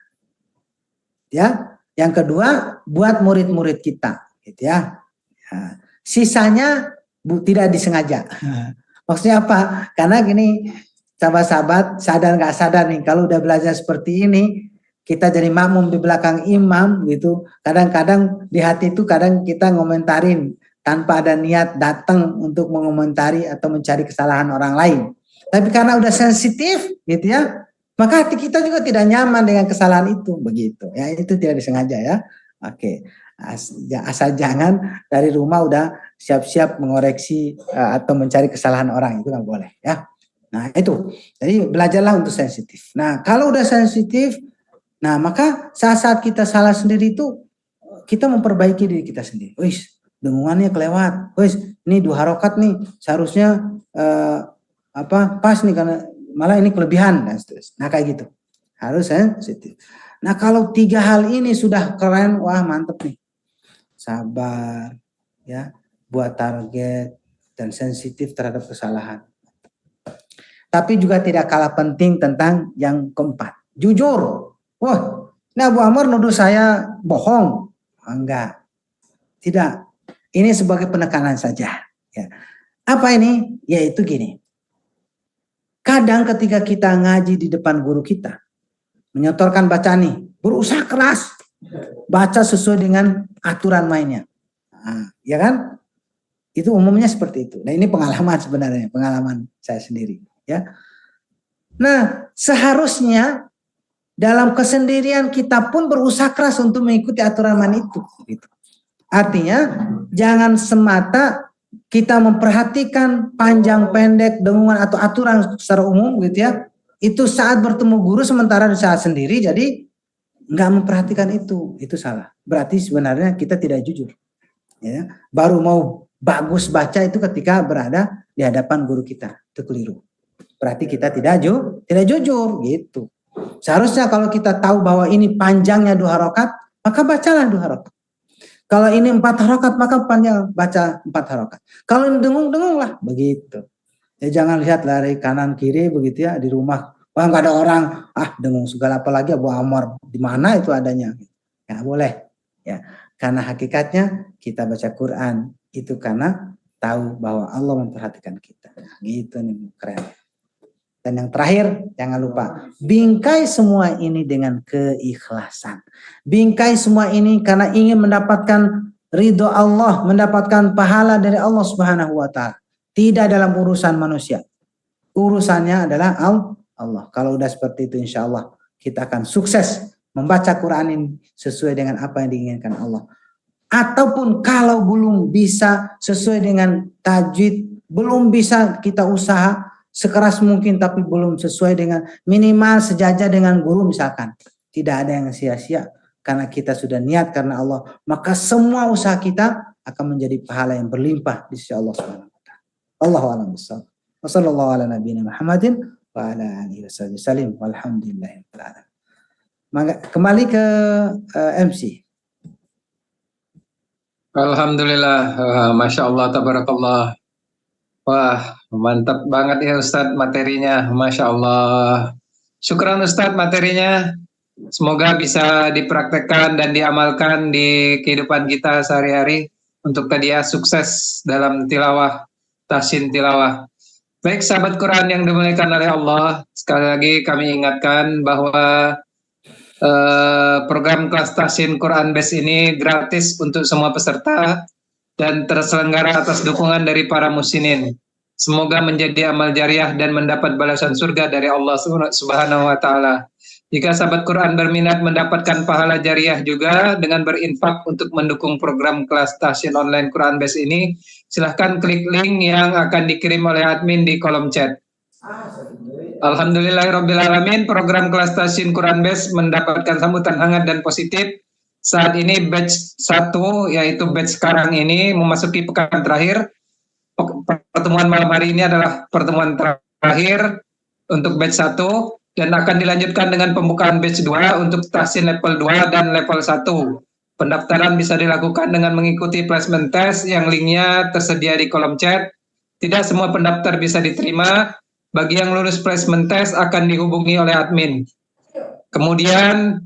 Ya, yang kedua buat murid-murid kita, gitu ya. Nah, sisanya tidak disengaja. Maksudnya apa? Karena gini, sahabat-sahabat sadar nggak sadar nih, kalau udah belajar seperti ini, kita jadi makmum di belakang imam gitu. Kadang-kadang di hati itu kadang kita ngomentarin tanpa ada niat datang untuk mengomentari atau mencari kesalahan orang lain. Tapi karena udah sensitif, gitu ya, maka hati kita juga tidak nyaman dengan kesalahan itu, begitu. Ya, itu tidak disengaja ya. Oke, asal jangan dari rumah udah siap-siap mengoreksi atau mencari kesalahan orang, itu nggak boleh ya. Nah itu, jadi belajarlah untuk sensitif. Nah kalau udah sensitif, nah maka saat-saat kita salah sendiri itu kita memperbaiki diri kita sendiri. Wis, dengungannya kelewat. Wis, ini 2 harokat nih, seharusnya pas nih karena malah ini kelebihan dan seterusnya. Nah kayak gitu, harus sensitif. Nah kalau 3 hal ini sudah keren, wah mantep nih. Sabar, ya, buat target dan sensitif terhadap kesalahan. Tapi juga tidak kalah penting tentang yang keempat, jujur. Wah, ini Abu Amr nuduh saya bohong. Enggak, tidak. Ini sebagai penekanan saja. Ya. Apa ini? Yaitu gini. Kadang ketika kita ngaji di depan guru kita, menyetorkan bacaan nih, berusaha keras, baca sesuai dengan aturan mainnya. Nah, ya kan? Itu umumnya seperti itu. Nah ini pengalaman sebenarnya, pengalaman saya sendiri. Ya. Nah seharusnya dalam kesendirian kita pun berusaha keras untuk mengikuti aturan main itu. Gitu. Artinya jangan semata kita memperhatikan panjang pendek dengungan atau aturan secara umum gitu ya. Itu saat bertemu guru sementara di saat sendiri jadi nggak memperhatikan itu salah. Berarti sebenarnya kita tidak jujur. Ya, baru mau bagus baca itu ketika berada di hadapan guru kita, itu keliru. berarti kita tidak jujur gitu. Seharusnya kalau kita tahu bahwa ini panjangnya 2 rakaat, maka bacalah 2 rakaat. Kalau ini 4 rakaat, maka panjang baca 4 rakaat. Kalau ini dengung-dengunglah begitu. Ya jangan lihat lari kanan kiri begitu ya di rumah. Wah nggak ada orang, dengung segala, apalagi Abu Ammar, di mana itu adanya? Nggak boleh. Ya, karena hakikatnya kita baca Quran itu karena tahu bahwa Allah memperhatikan kita. Gitu nih, keren. Dan yang terakhir, jangan lupa, bingkai semua ini dengan keikhlasan. Bingkai semua ini karena ingin mendapatkan ridho Allah, mendapatkan pahala dari Allah Subhanahu wa Ta'ala. Tidak dalam urusan manusia. Urusannya adalah Allah. Kalau udah seperti itu, insya Allah kita akan sukses membaca Quran ini sesuai dengan apa yang diinginkan Allah. Ataupun kalau belum bisa sesuai dengan tajwid, belum bisa kita usaha sekeras mungkin tapi belum sesuai dengan minimal sejajar dengan guru misalkan. Tidak ada yang sia-sia karena kita sudah niat karena Allah, maka semua usaha kita akan menjadi pahala yang berlimpah di sisi Allah Subhanahu wa taala. Allahu a'lam bishawab. Wassallallahu ala nabiyina Muhammadin wa ala alihi wasallam. Walhamdulillahirabbil alamin. Kembali ke MC. Alhamdulillah, Masya Allah, tabarakallah. Wah, mantap banget ya Ustadz materinya, Masya Allah. Syukran Ustadz materinya. Semoga bisa dipraktekkan dan diamalkan di kehidupan kita sehari-hari untuk tadi ya sukses dalam tilawah, tahsin tilawah. Baik sahabat Quran yang dimuliakan oleh Allah, sekali lagi kami ingatkan bahwa program kelas tahsin Quran Base ini gratis untuk semua peserta dan terselenggara atas dukungan dari para musinin. Semoga menjadi amal jariah dan mendapat balasan surga dari Allah Subhanahu wa taala. Jika sahabat Quran berminat mendapatkan pahala jariah juga dengan berinfak untuk mendukung program kelas tahsin online Quran Base ini, silahkan klik link yang akan dikirim oleh admin di kolom chat. Alhamdulillahirrabbilalamin, program kelas tahsin Quran Base mendapatkan sambutan hangat dan positif. Saat ini batch 1, yaitu batch sekarang ini memasuki pekan terakhir. Pertemuan malam hari ini adalah pertemuan terakhir untuk batch 1 dan akan dilanjutkan dengan pembukaan batch 2 untuk tahsin level 2 dan level 1. Pendaftaran bisa dilakukan dengan mengikuti placement test yang linknya tersedia di kolom chat. Tidak semua pendaftar bisa diterima. Bagi yang lulus placement test akan dihubungi oleh admin. Kemudian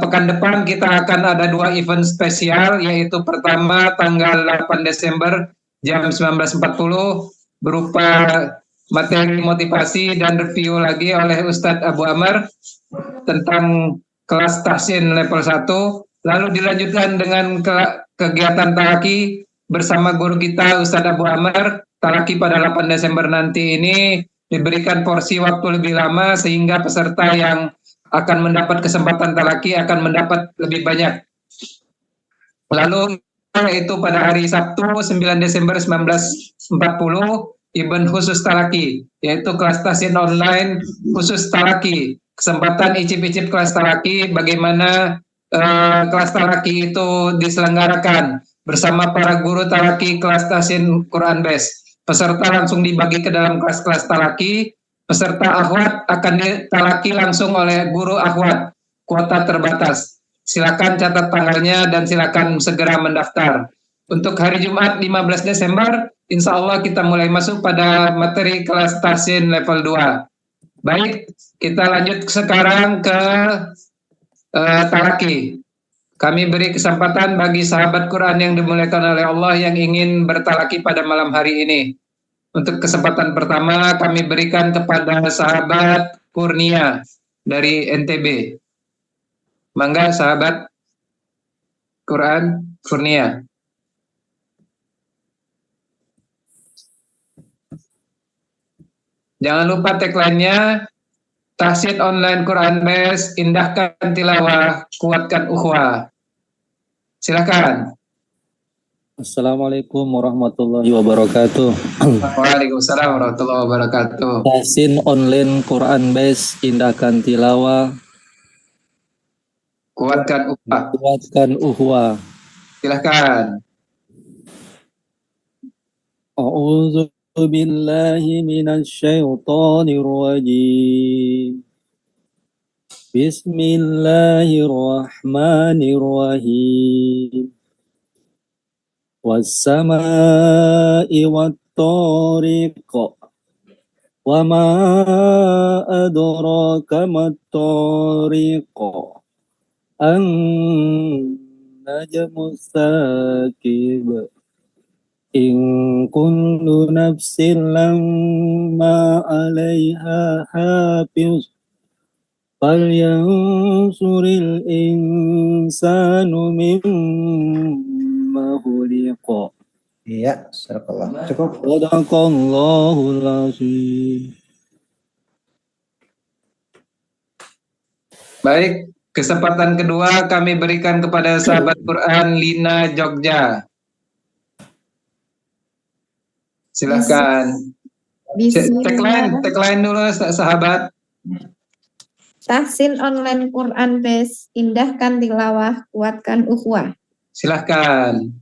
pekan depan kita akan ada 2 event spesial, yaitu pertama tanggal 8 Desember jam 19.40 berupa materi motivasi dan review lagi oleh Ustadz Abu Ammar tentang kelas tahsin level 1, lalu dilanjutkan dengan kegiatan talaki bersama guru kita Ustadz Abu Ammar. Talaki pada 8 Desember nanti ini diberikan porsi waktu lebih lama sehingga peserta yang akan mendapat kesempatan talaki akan mendapat lebih banyak. Lalu yaitu pada hari Sabtu 9 Desember 1940 event khusus talaki, yaitu kelas tahsin online khusus talaki. Kesempatan icip-icip kelas talaki, bagaimana kelas talaki itu diselenggarakan bersama para guru talaki kelas tahsin Quran Base. Peserta langsung dibagi ke dalam kelas-kelas talaki. Peserta akhwat akan ditalaki langsung oleh guru akhwat. Kuota terbatas. Silakan catat tanggalnya dan silakan segera mendaftar. Untuk hari Jumat 15 Desember, insya Allah kita mulai masuk pada materi kelas tahsin level 2. Baik, kita lanjut sekarang ke talaki. Kami beri kesempatan bagi sahabat Quran yang dimuliakan oleh Allah yang ingin bertalaki pada malam hari ini. Untuk kesempatan pertama kami berikan kepada sahabat Kurnia dari NTB. Mangga sahabat Quran Kurnia. Jangan lupa tagline-nya, tahsin online Quran Base, indahkan tilawah, kuatkan ukhuwah. Silakan. Assalamualaikum warahmatullahi wabarakatuh. Waalaikumsalam warahmatullahi wabarakatuh. Tahsin online Quran Base, indahkan tilawah, Kuatkan ukhuwah. kuatkan uhwa. Silakan. A'udzu بالله من الشيطان الرجيم بسم الله الرحمن الرحيم والسماء والطارق وما أدراك ما الطارق النجم الثاقب إن كل نفس لما عليها حافظ فلينظر الإنسان مما خلق Iya, Sadaqallah. Cukup. Sadaqallahul azim. Baik, kesempatan kedua kami berikan kepada sahabat Quran Lina Jogja. Silahkan. Bismillah. Tagline dulu sahabat. Tahsin online Quran Base. Indahkan tilawah, kuatkan ukhuwah. Silahkan.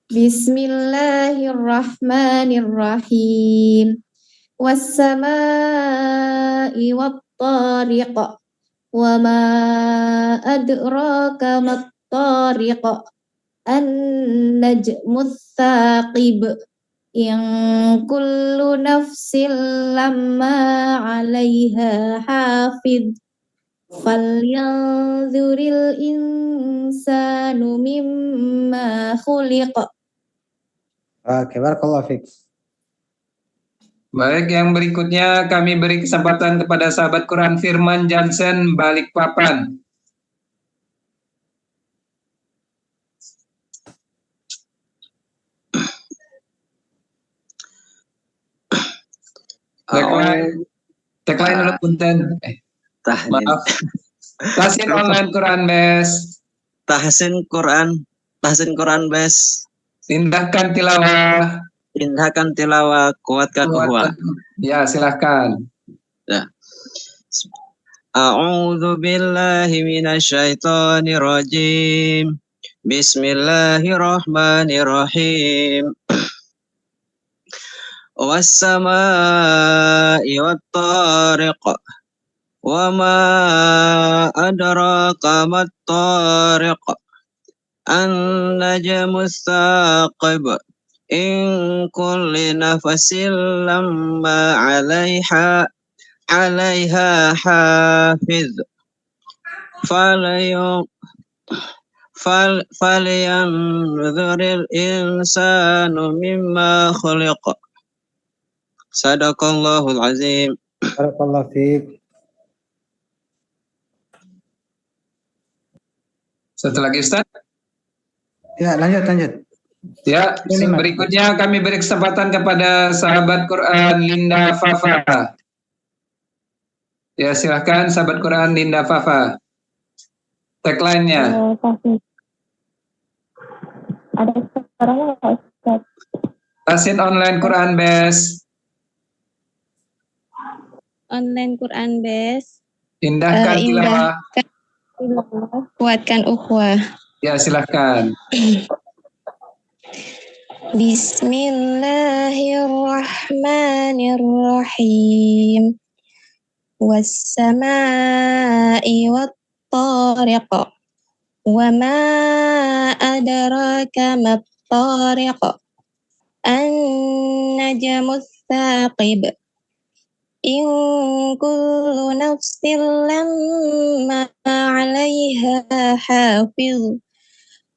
Bismillahirrahmanirrahim. Wassama'i wattariq. Wa ma adraka mattariq. An-najmus thaqib. Yang kullu nafsin lamma 'alaiha hafidh. Falyanzuril insanu mimma khuliq. Oke, barakallahu fiik. Baik, yang berikutnya kami beri kesempatan kepada sahabat Quran Firman Johnson Balikpapan. Tagline dulu punten. Maaf. Tahsin online Quran Base. Tahsin Quran Base. Indahkan tilawah. Indahkan tilawah, kuatkan ukhuwah. Ya, silahkan. Ya. A'udzu billahi minasyaitonir rajim. Bismillahirrahmanirrahim. Was-samaa'i wat-tariq. Wa ma adraka mat-tariq. An-najmus thaqib. In kulli nafasin lamma 'alaiha hafiz. Falyanzuril insanu mimma khuliq. Sadaqallahul azim. Barakallahu fiik. Satu lagi Ustaz. Ya, lanjut. Ya, berikutnya kami beri kesempatan kepada sahabat Quran Linda Fafa. Ya, silahkan sahabat Quran Linda Fafa. Tagline-nya. Ada suaranya nggak, Ustaz? Tahsin online Quran Base. Online Quran Base. Indahkan tilawah. Kuatkan ukhuwah. Ya, silahkan. Bismillahirrahmanirrahim. Wassama'i wattariq. Wa ma adraka mattariq. An-najmus thaqib. In kullu nafsin lamma 'alaiha hafiz.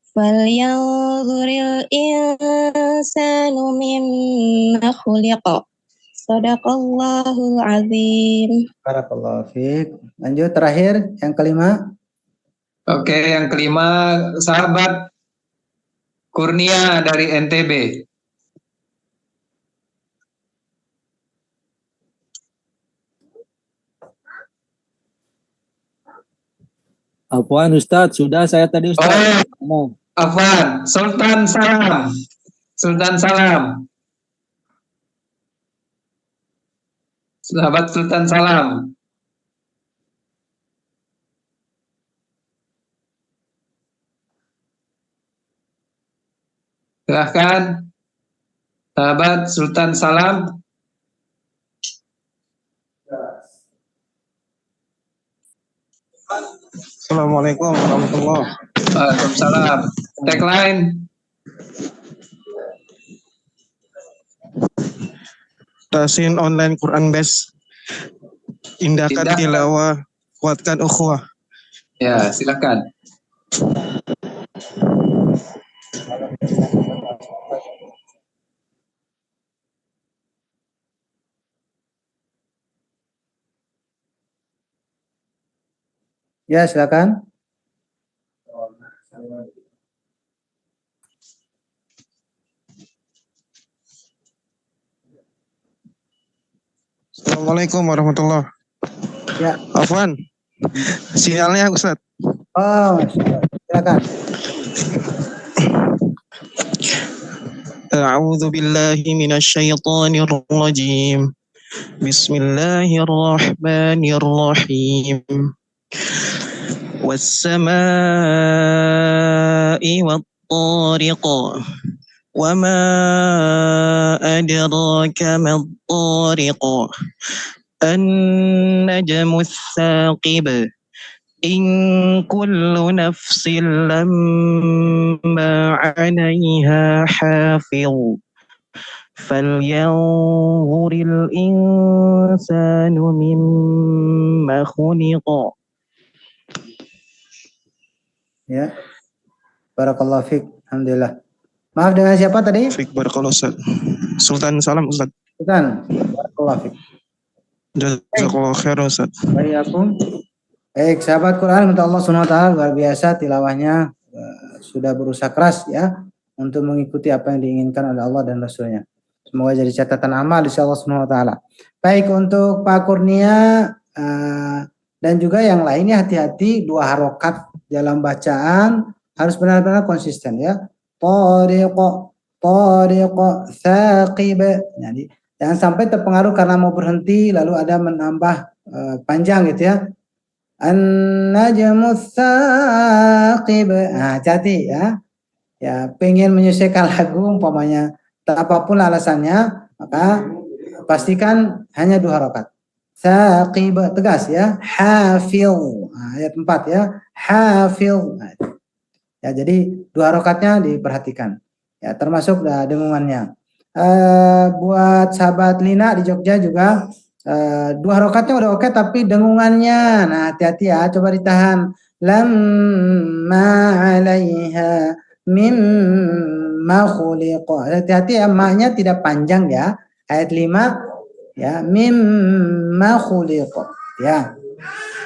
Falyanzuril insanu mimma khuliq. Sadaqallahul azim. Barakallahu fiik. Lanjut terakhir yang kelima. Oke, yang kelima sahabat Kurnia dari NTB. Afwan Ustadz, sudah saya tadi Ustadz. Afwan, Sultan Salam. Sahabat Sultan Salam. Silahkan, sahabat Sultan Salam. Assalamualaikum warahmatullahi. Waalaikumsalam. Tagline. Tasin online Quran Base. Indahkan Indahkan. tilawah, kuatkan ukhuwah. Ya, silakan. Ya, silakan. Assalamualaikum warahmatullahi. Ya. Afwan, sinyalnya Ustaz. Oh, Masya Allah. Silakan. A'udzu billahi minasyaitonir rajim. Bismillahirrahmanirrahim. Was-samaa'i wat-tariq. Wa ma adraka mat-tariq. An-najmu ats-tsaqib. In kullu nafsin lamma 'alaiha hafiz. Falyanzuril insanu mimma khuliqa. Ya. Barakallahu fiik. Alhamdulillah. Maaf, dengan siapa tadi? Fik barakallahu Ustaz. Sultan salam Ustaz. Sultan. Barakallahu fiik. Jazakallahu khairan Ustaz. Waalaikumsalam. Baik, sahabat Quran, minta Allah Subhanahu wa taala luar biasa tilawahnya, sudah berusaha keras ya untuk mengikuti apa yang diinginkan oleh Allah dan Rasulnya. Semoga jadi catatan amal di Allah Subhanahu wa taala. Baik, untuk Pak Kurnia dan juga yang lainnya, hati-hati 2 harokat dalam bacaan harus benar-benar konsisten ya. Tariqa, thaqib. Jadi jangan sampai terpengaruh karena mau berhenti lalu ada menambah panjang gitu ya. An-najmu ats-tsaqib. Hati-hati ya. Ya, pengen menyelesaikan lagu umpamanya apapun alasannya, maka pastikan hanya 2 harokat. Tsaqib, tegas ya. Hafil. Ayat 4 ya. Hafil. Ya, jadi 2 harokatnya diperhatikan. Ya, termasuk dengungannya. Buat sahabat Lina di Jogja juga 2 harokatnya udah oke, tapi dengungannya, nah hati-hati ya, coba ditahan. Lamma 'alaiha mimma khuliqa. Hati-hati ya, ma-nya tidak panjang ya. Ayat 5 ya, mimma khuliqa ya.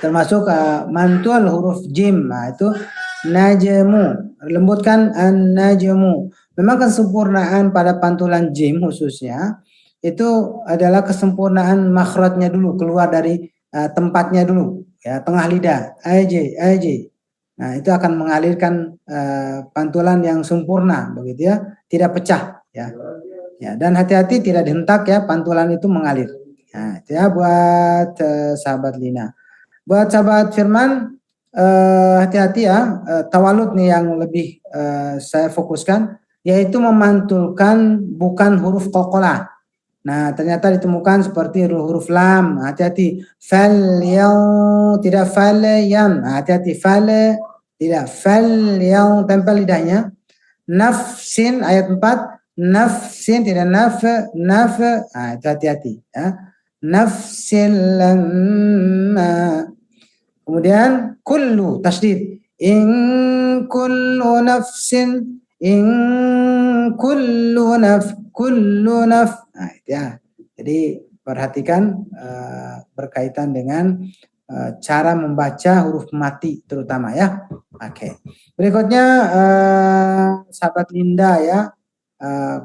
Termasuk mantul huruf jim. Nah, itu najmu. Lembutkan an-najmu. Memang kesempurnaan pada pantulan jim khususnya itu adalah kesempurnaan makhrajnya dulu, keluar dari tempatnya dulu ya, tengah lidah, aj. Nah, itu akan mengalirkan pantulan yang sempurna begitu ya, tidak pecah ya. Ya, dan hati-hati tidak dihentak ya, pantulan itu mengalir. Nah, itu ya buat sahabat Lina. Buat sahabat Firman, hati-hati ya, tawalud nih yang lebih saya fokuskan, yaitu memantulkan bukan huruf qalqalah. Nah, ternyata ditemukan seperti huruf lam. Hati-hati. Fal yang, tidak fal yang. Hati-hati. Fal, tidak fal yang, tempel lidahnya. Nafsin ayat 4. Nafsin, tidak naf. Nah, itu hati-hati ya. Nafsin lamma. Kemudian kullu tasdid. In kullu nafsin, in kullu naf. Nah, ya. Jadi perhatikan berkaitan dengan cara membaca huruf mati terutama ya. Oke. Berikutnya sahabat Linda ya.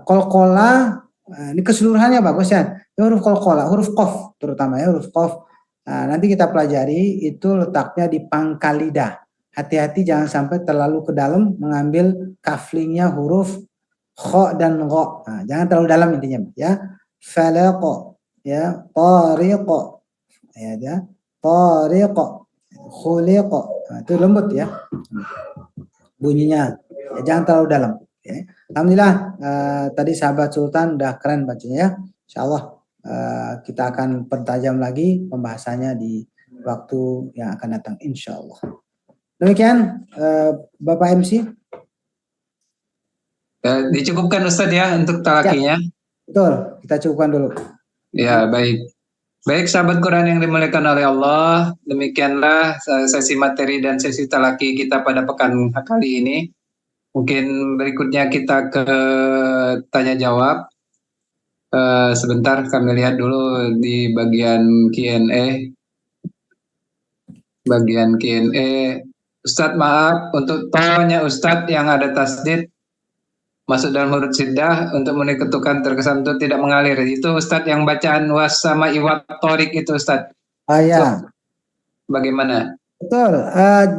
Qalqalah, ini keseluruhannya bagus ya. Ini huruf qalqalah, huruf qaf terutama ya, huruf qaf. Nah, nanti kita pelajari itu letaknya di pangkal lidah. Hati-hati jangan sampai terlalu ke dalam mengambil kaflingnya huruf kha dan gha. Nah, jangan terlalu dalam intinya ya. Falaqa ya, tariqa ya, tariqa, khuliqa. Nah, itu lembut ya bunyinya. Ya, jangan terlalu dalam ya. Alhamdulillah tadi sahabat Sultan udah keren bacanya ya. Insyaallah kita akan pertajam lagi pembahasannya di waktu yang akan datang insyaallah. Demikian Bapak MC. Dicukupkan Ustadz ya untuk talakinya. Betul, kita cukupkan dulu. Ya, baik. Baik sahabat Quran yang dimuliakan oleh Allah, demikianlah sesi materi dan sesi talaki kita pada pekan kali ini. Mungkin berikutnya kita ke tanya jawab. Sebentar kami lihat dulu di bagian Q&A. Bagian Q&A. Ustadz maaf untuk tanya Ustadz yang ada tasdid masuk dalam huruf syiddah untuk meniketukan terkesan untuk tidak mengalir. Itu Ustadz yang bacaan was sama iwat torik itu Ustadz. Ya. Bagaimana? Betul.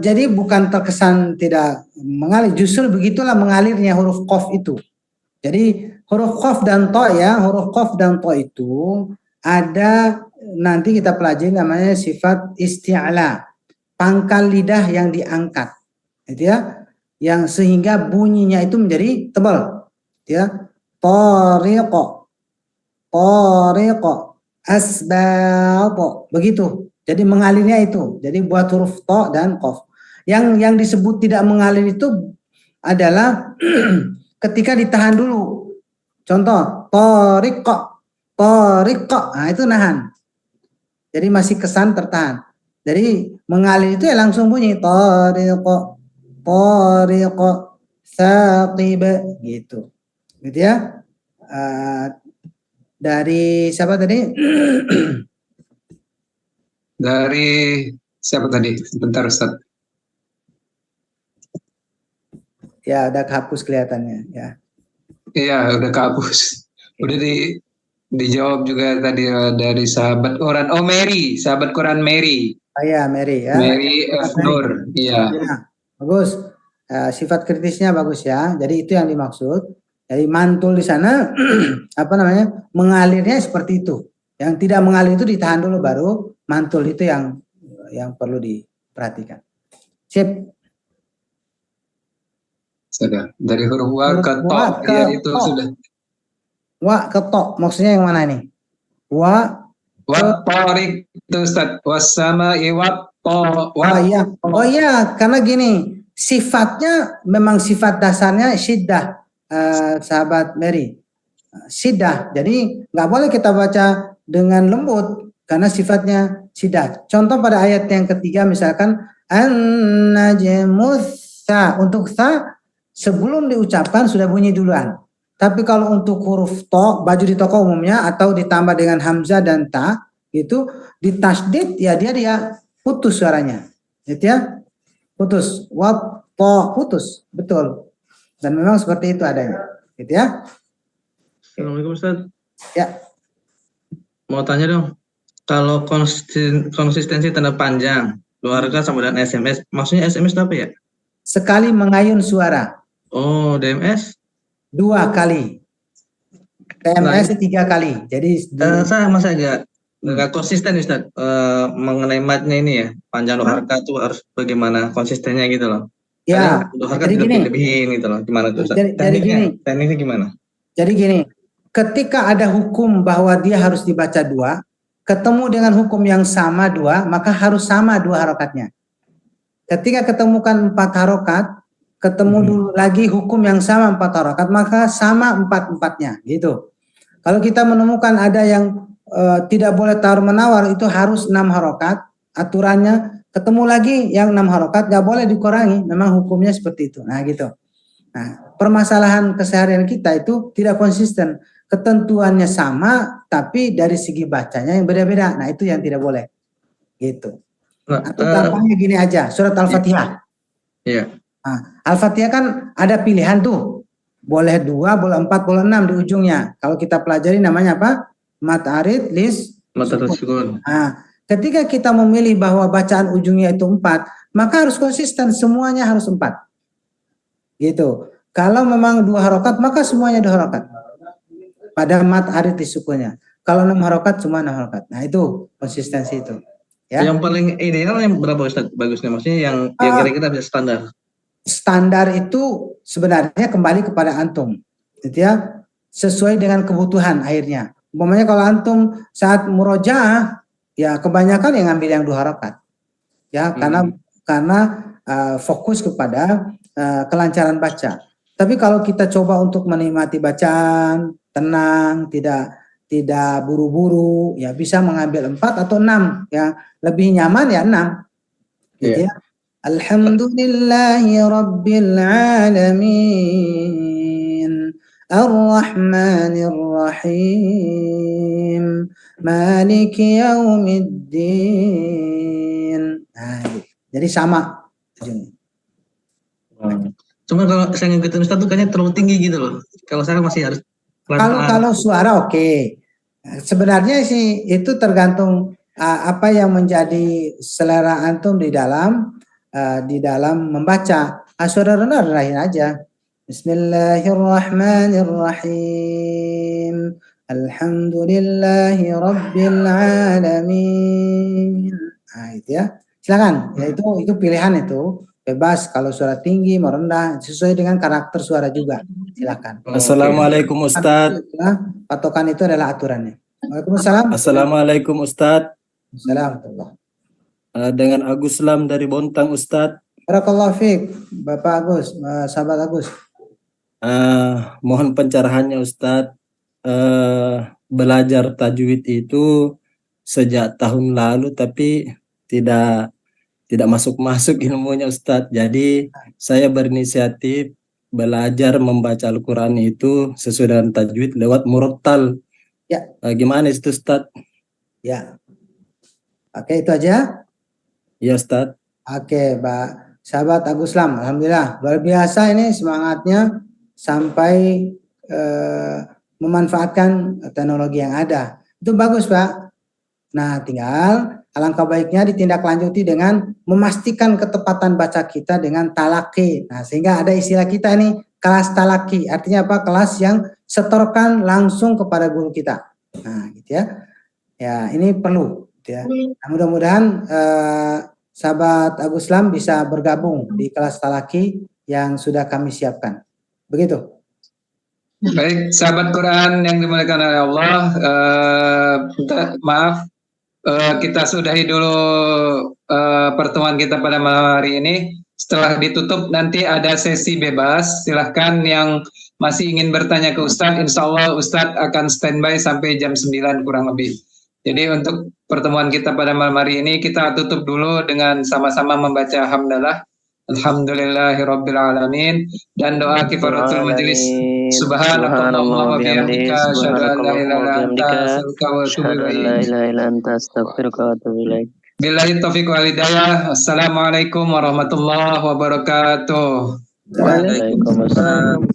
Jadi bukan terkesan tidak mengalir, justru begitulah mengalirnya huruf qaf itu. Jadi huruf qaf dan to ya, huruf qaf dan to itu ada nanti kita pelajari namanya sifat isti'la, pangkal lidah yang diangkat, gitu ya, yang sehingga bunyinya itu menjadi tebal, ya. Tariqo, asbaqo, begitu. Jadi mengalirnya itu. Jadi buat huruf to dan qaf. Yang disebut tidak mengalir itu adalah ketika ditahan dulu. Contoh, tariqo. Nah itu nahan. Jadi masih kesan tertahan. Jadi mengalir itu ya langsung bunyi tariqo, saqib, gitu. Gitu ya. Dari siapa tadi? Dari siapa tadi? Sebentar Ustaz. Ya udah kehapus kelihatannya ya. Iya udah kehapus. Udah dijawab juga tadi dari sahabat Quran. Oh Mary, sahabat Quran Mary. Oh ya Mary ya. Mary F. Nur. Iya. Ya, bagus. Sifat kritisnya bagus ya. Jadi itu yang dimaksud. Jadi mantul di sana apa namanya? Mengalirnya seperti itu. Yang tidak mengalir itu ditahan dulu baru mantul, itu yang perlu diperhatikan. Sip. Sudah. Dari huruf wa ke to, ya itu sudah. Wa ke to, maksudnya yang mana ini? Wa torik itu Ustaz. Wasama iwat to. Oh iya, karena gini, sifatnya memang sifat dasarnya syiddah, sahabat Mary. Syiddah. Jadi nggak boleh kita baca dengan lembut karena sifatnya syiddah. Contoh pada ayat yang ketiga misalkan an-najmus sa, untuk sa sebelum diucapkan sudah bunyi duluan. Tapi kalau untuk huruf to, baju di toko umumnya atau ditambah dengan hamzah dan ta, itu ditasdid ya dia putus suaranya. Gitu ya? Putus. Wa to putus, betul. Dan memang seperti itu adanya. Gitu ya? Assalamualaikum Ustaz. Ya. Mau tanya dong, kalau konsistensi tanda panjang, keluarga sama dengan SMS, maksudnya SMS itu apa ya? Sekali mengayun suara. Oh, DMS? 2 kali. TMS 3 kali. Jadi saya masih agak konsisten Ustaz, mengenai matnya ini ya, panjang harga tuh harus bagaimana konsistennya gitu loh. Ya, harga jadi gini. lebihin gitu loh. Gimana tuh Ustaz? Tekniknya gimana? Jadi gini, ketika ada hukum bahwa dia harus dibaca 2, ketemu dengan hukum yang sama 2, maka harus sama 2 harokatnya. Ketika ketemukan 4 harokat, ketemu dulu lagi hukum yang sama 4 harokat, maka sama 4-4-nya gitu. Kalau kita menemukan ada yang tidak boleh tawar menawar, itu harus 6 harokat aturannya, ketemu lagi yang 6 harokat gak boleh dikurangi, memang hukumnya seperti itu. Nah gitu. Nah, permasalahan keseharian kita itu tidak konsisten, ketentuannya sama tapi dari segi bacanya yang beda-beda. Nah itu yang tidak boleh gitu. Atau gampangnya gini aja, surat Al-Fatihah. Iya. Nah, Al-Fatihah kan ada pilihan tuh, boleh 2, boleh 4, boleh 6 di ujungnya. Kalau kita pelajari namanya apa? Mat arid lis sukun. Nah, ketika kita memilih bahwa bacaan ujungnya itu 4, maka harus konsisten, semuanya harus 4. Gitu. Kalau memang 2 harokat, maka semuanya 2 harokat. Pada mat arid lis sukunnya. Kalau 6 harokat, semua 6 harokat. Nah itu konsistensi itu. Ya. Yang paling ideal yang berapa Ustaz? Bagusnya maksudnya yang kira-kira bisa standar. Standar itu sebenarnya kembali kepada antum, gitu ya, sesuai dengan kebutuhan akhirnya. Umpamanya kalau antum saat murojaah, ya kebanyakan yang ngambil yang 2 harokat, ya karena fokus kepada kelancaran baca. Tapi kalau kita coba untuk menikmati bacaan, tenang, tidak buru-buru, ya bisa mengambil 4 atau 6, ya lebih nyaman ya 6. Gitu ya. Alhamdulillahi Rabbil Alamin Ar-Rahmanir Rahim Maliki Yaumiddin. Nah, jadi sama. Cuma kalau saya ngikutin Ustadz tuh kayaknya terlalu tinggi gitu loh. Kalau saya masih harus Kalau suara oke. Sebenarnya sih itu tergantung apa yang menjadi selera antum di dalam membaca. Suara rendah rendahin aja. Bismillahirrahmanirrahim. Alhamdulillahi Rabbil Alamin. Nah, itu ya. Silakan. Ya, itu pilihan itu. Bebas kalau suara tinggi mau rendah sesuai dengan karakter suara juga. Silakan. Assalamualaikum Ustadz. Patokan itu adalah aturannya. Waalaikumsalam. Assalamualaikum Ustadz. Assalamualaikum. Dengan Agus Lam dari Bontang Ustadz. Barakallahu fiik, Bapak Agus, sahabat Agus. Mohon pencerahannya Ustadz. Belajar tajwid itu sejak tahun lalu tapi tidak masuk-masuk ilmunya Ustadz. Jadi saya berinisiatif belajar membaca Al-Quran itu sesuai dengan tajwid lewat murattal. Ya. Gimana itu Ustadz? Ya. Oke, itu aja. Ya Ustadz. Oke, Pak sahabat Agus Lam. Alhamdulillah luar biasa ini semangatnya sampai memanfaatkan teknologi yang ada. Itu bagus Pak. Nah, tinggal alangkah baiknya ditindaklanjuti dengan memastikan ketepatan baca kita dengan talaki. Nah, sehingga ada istilah kita ini kelas talaki. Artinya apa? Kelas yang setorkan langsung kepada guru kita. Nah, gitu ya. Ya, ini perlu. Gitu ya. Nah, mudah-mudahan sahabat Agus Lam bisa bergabung di kelas talaki yang sudah kami siapkan. Begitu. Baik, sahabat Quran yang dimuliakan oleh Allah, maaf. Kita sudahi dulu pertemuan kita pada malam hari ini. Setelah ditutup nanti ada sesi bebas. Silahkan yang masih ingin bertanya ke Ustadz, insya Allah Ustadz akan standby sampai jam 9 kurang lebih. Jadi untuk pertemuan kita pada malam hari ini kita tutup dulu dengan sama-sama membaca hamdalah. Alhamdulillahirabbil alamin dan doa kifaratul majelis. Subhanallah wa bihamdika asyhadu an la ilaha illa anta Billahi taufiq wal hidayah. Assalamualaikum warahmatullahi wabarakatuh. Waalaikumsalam.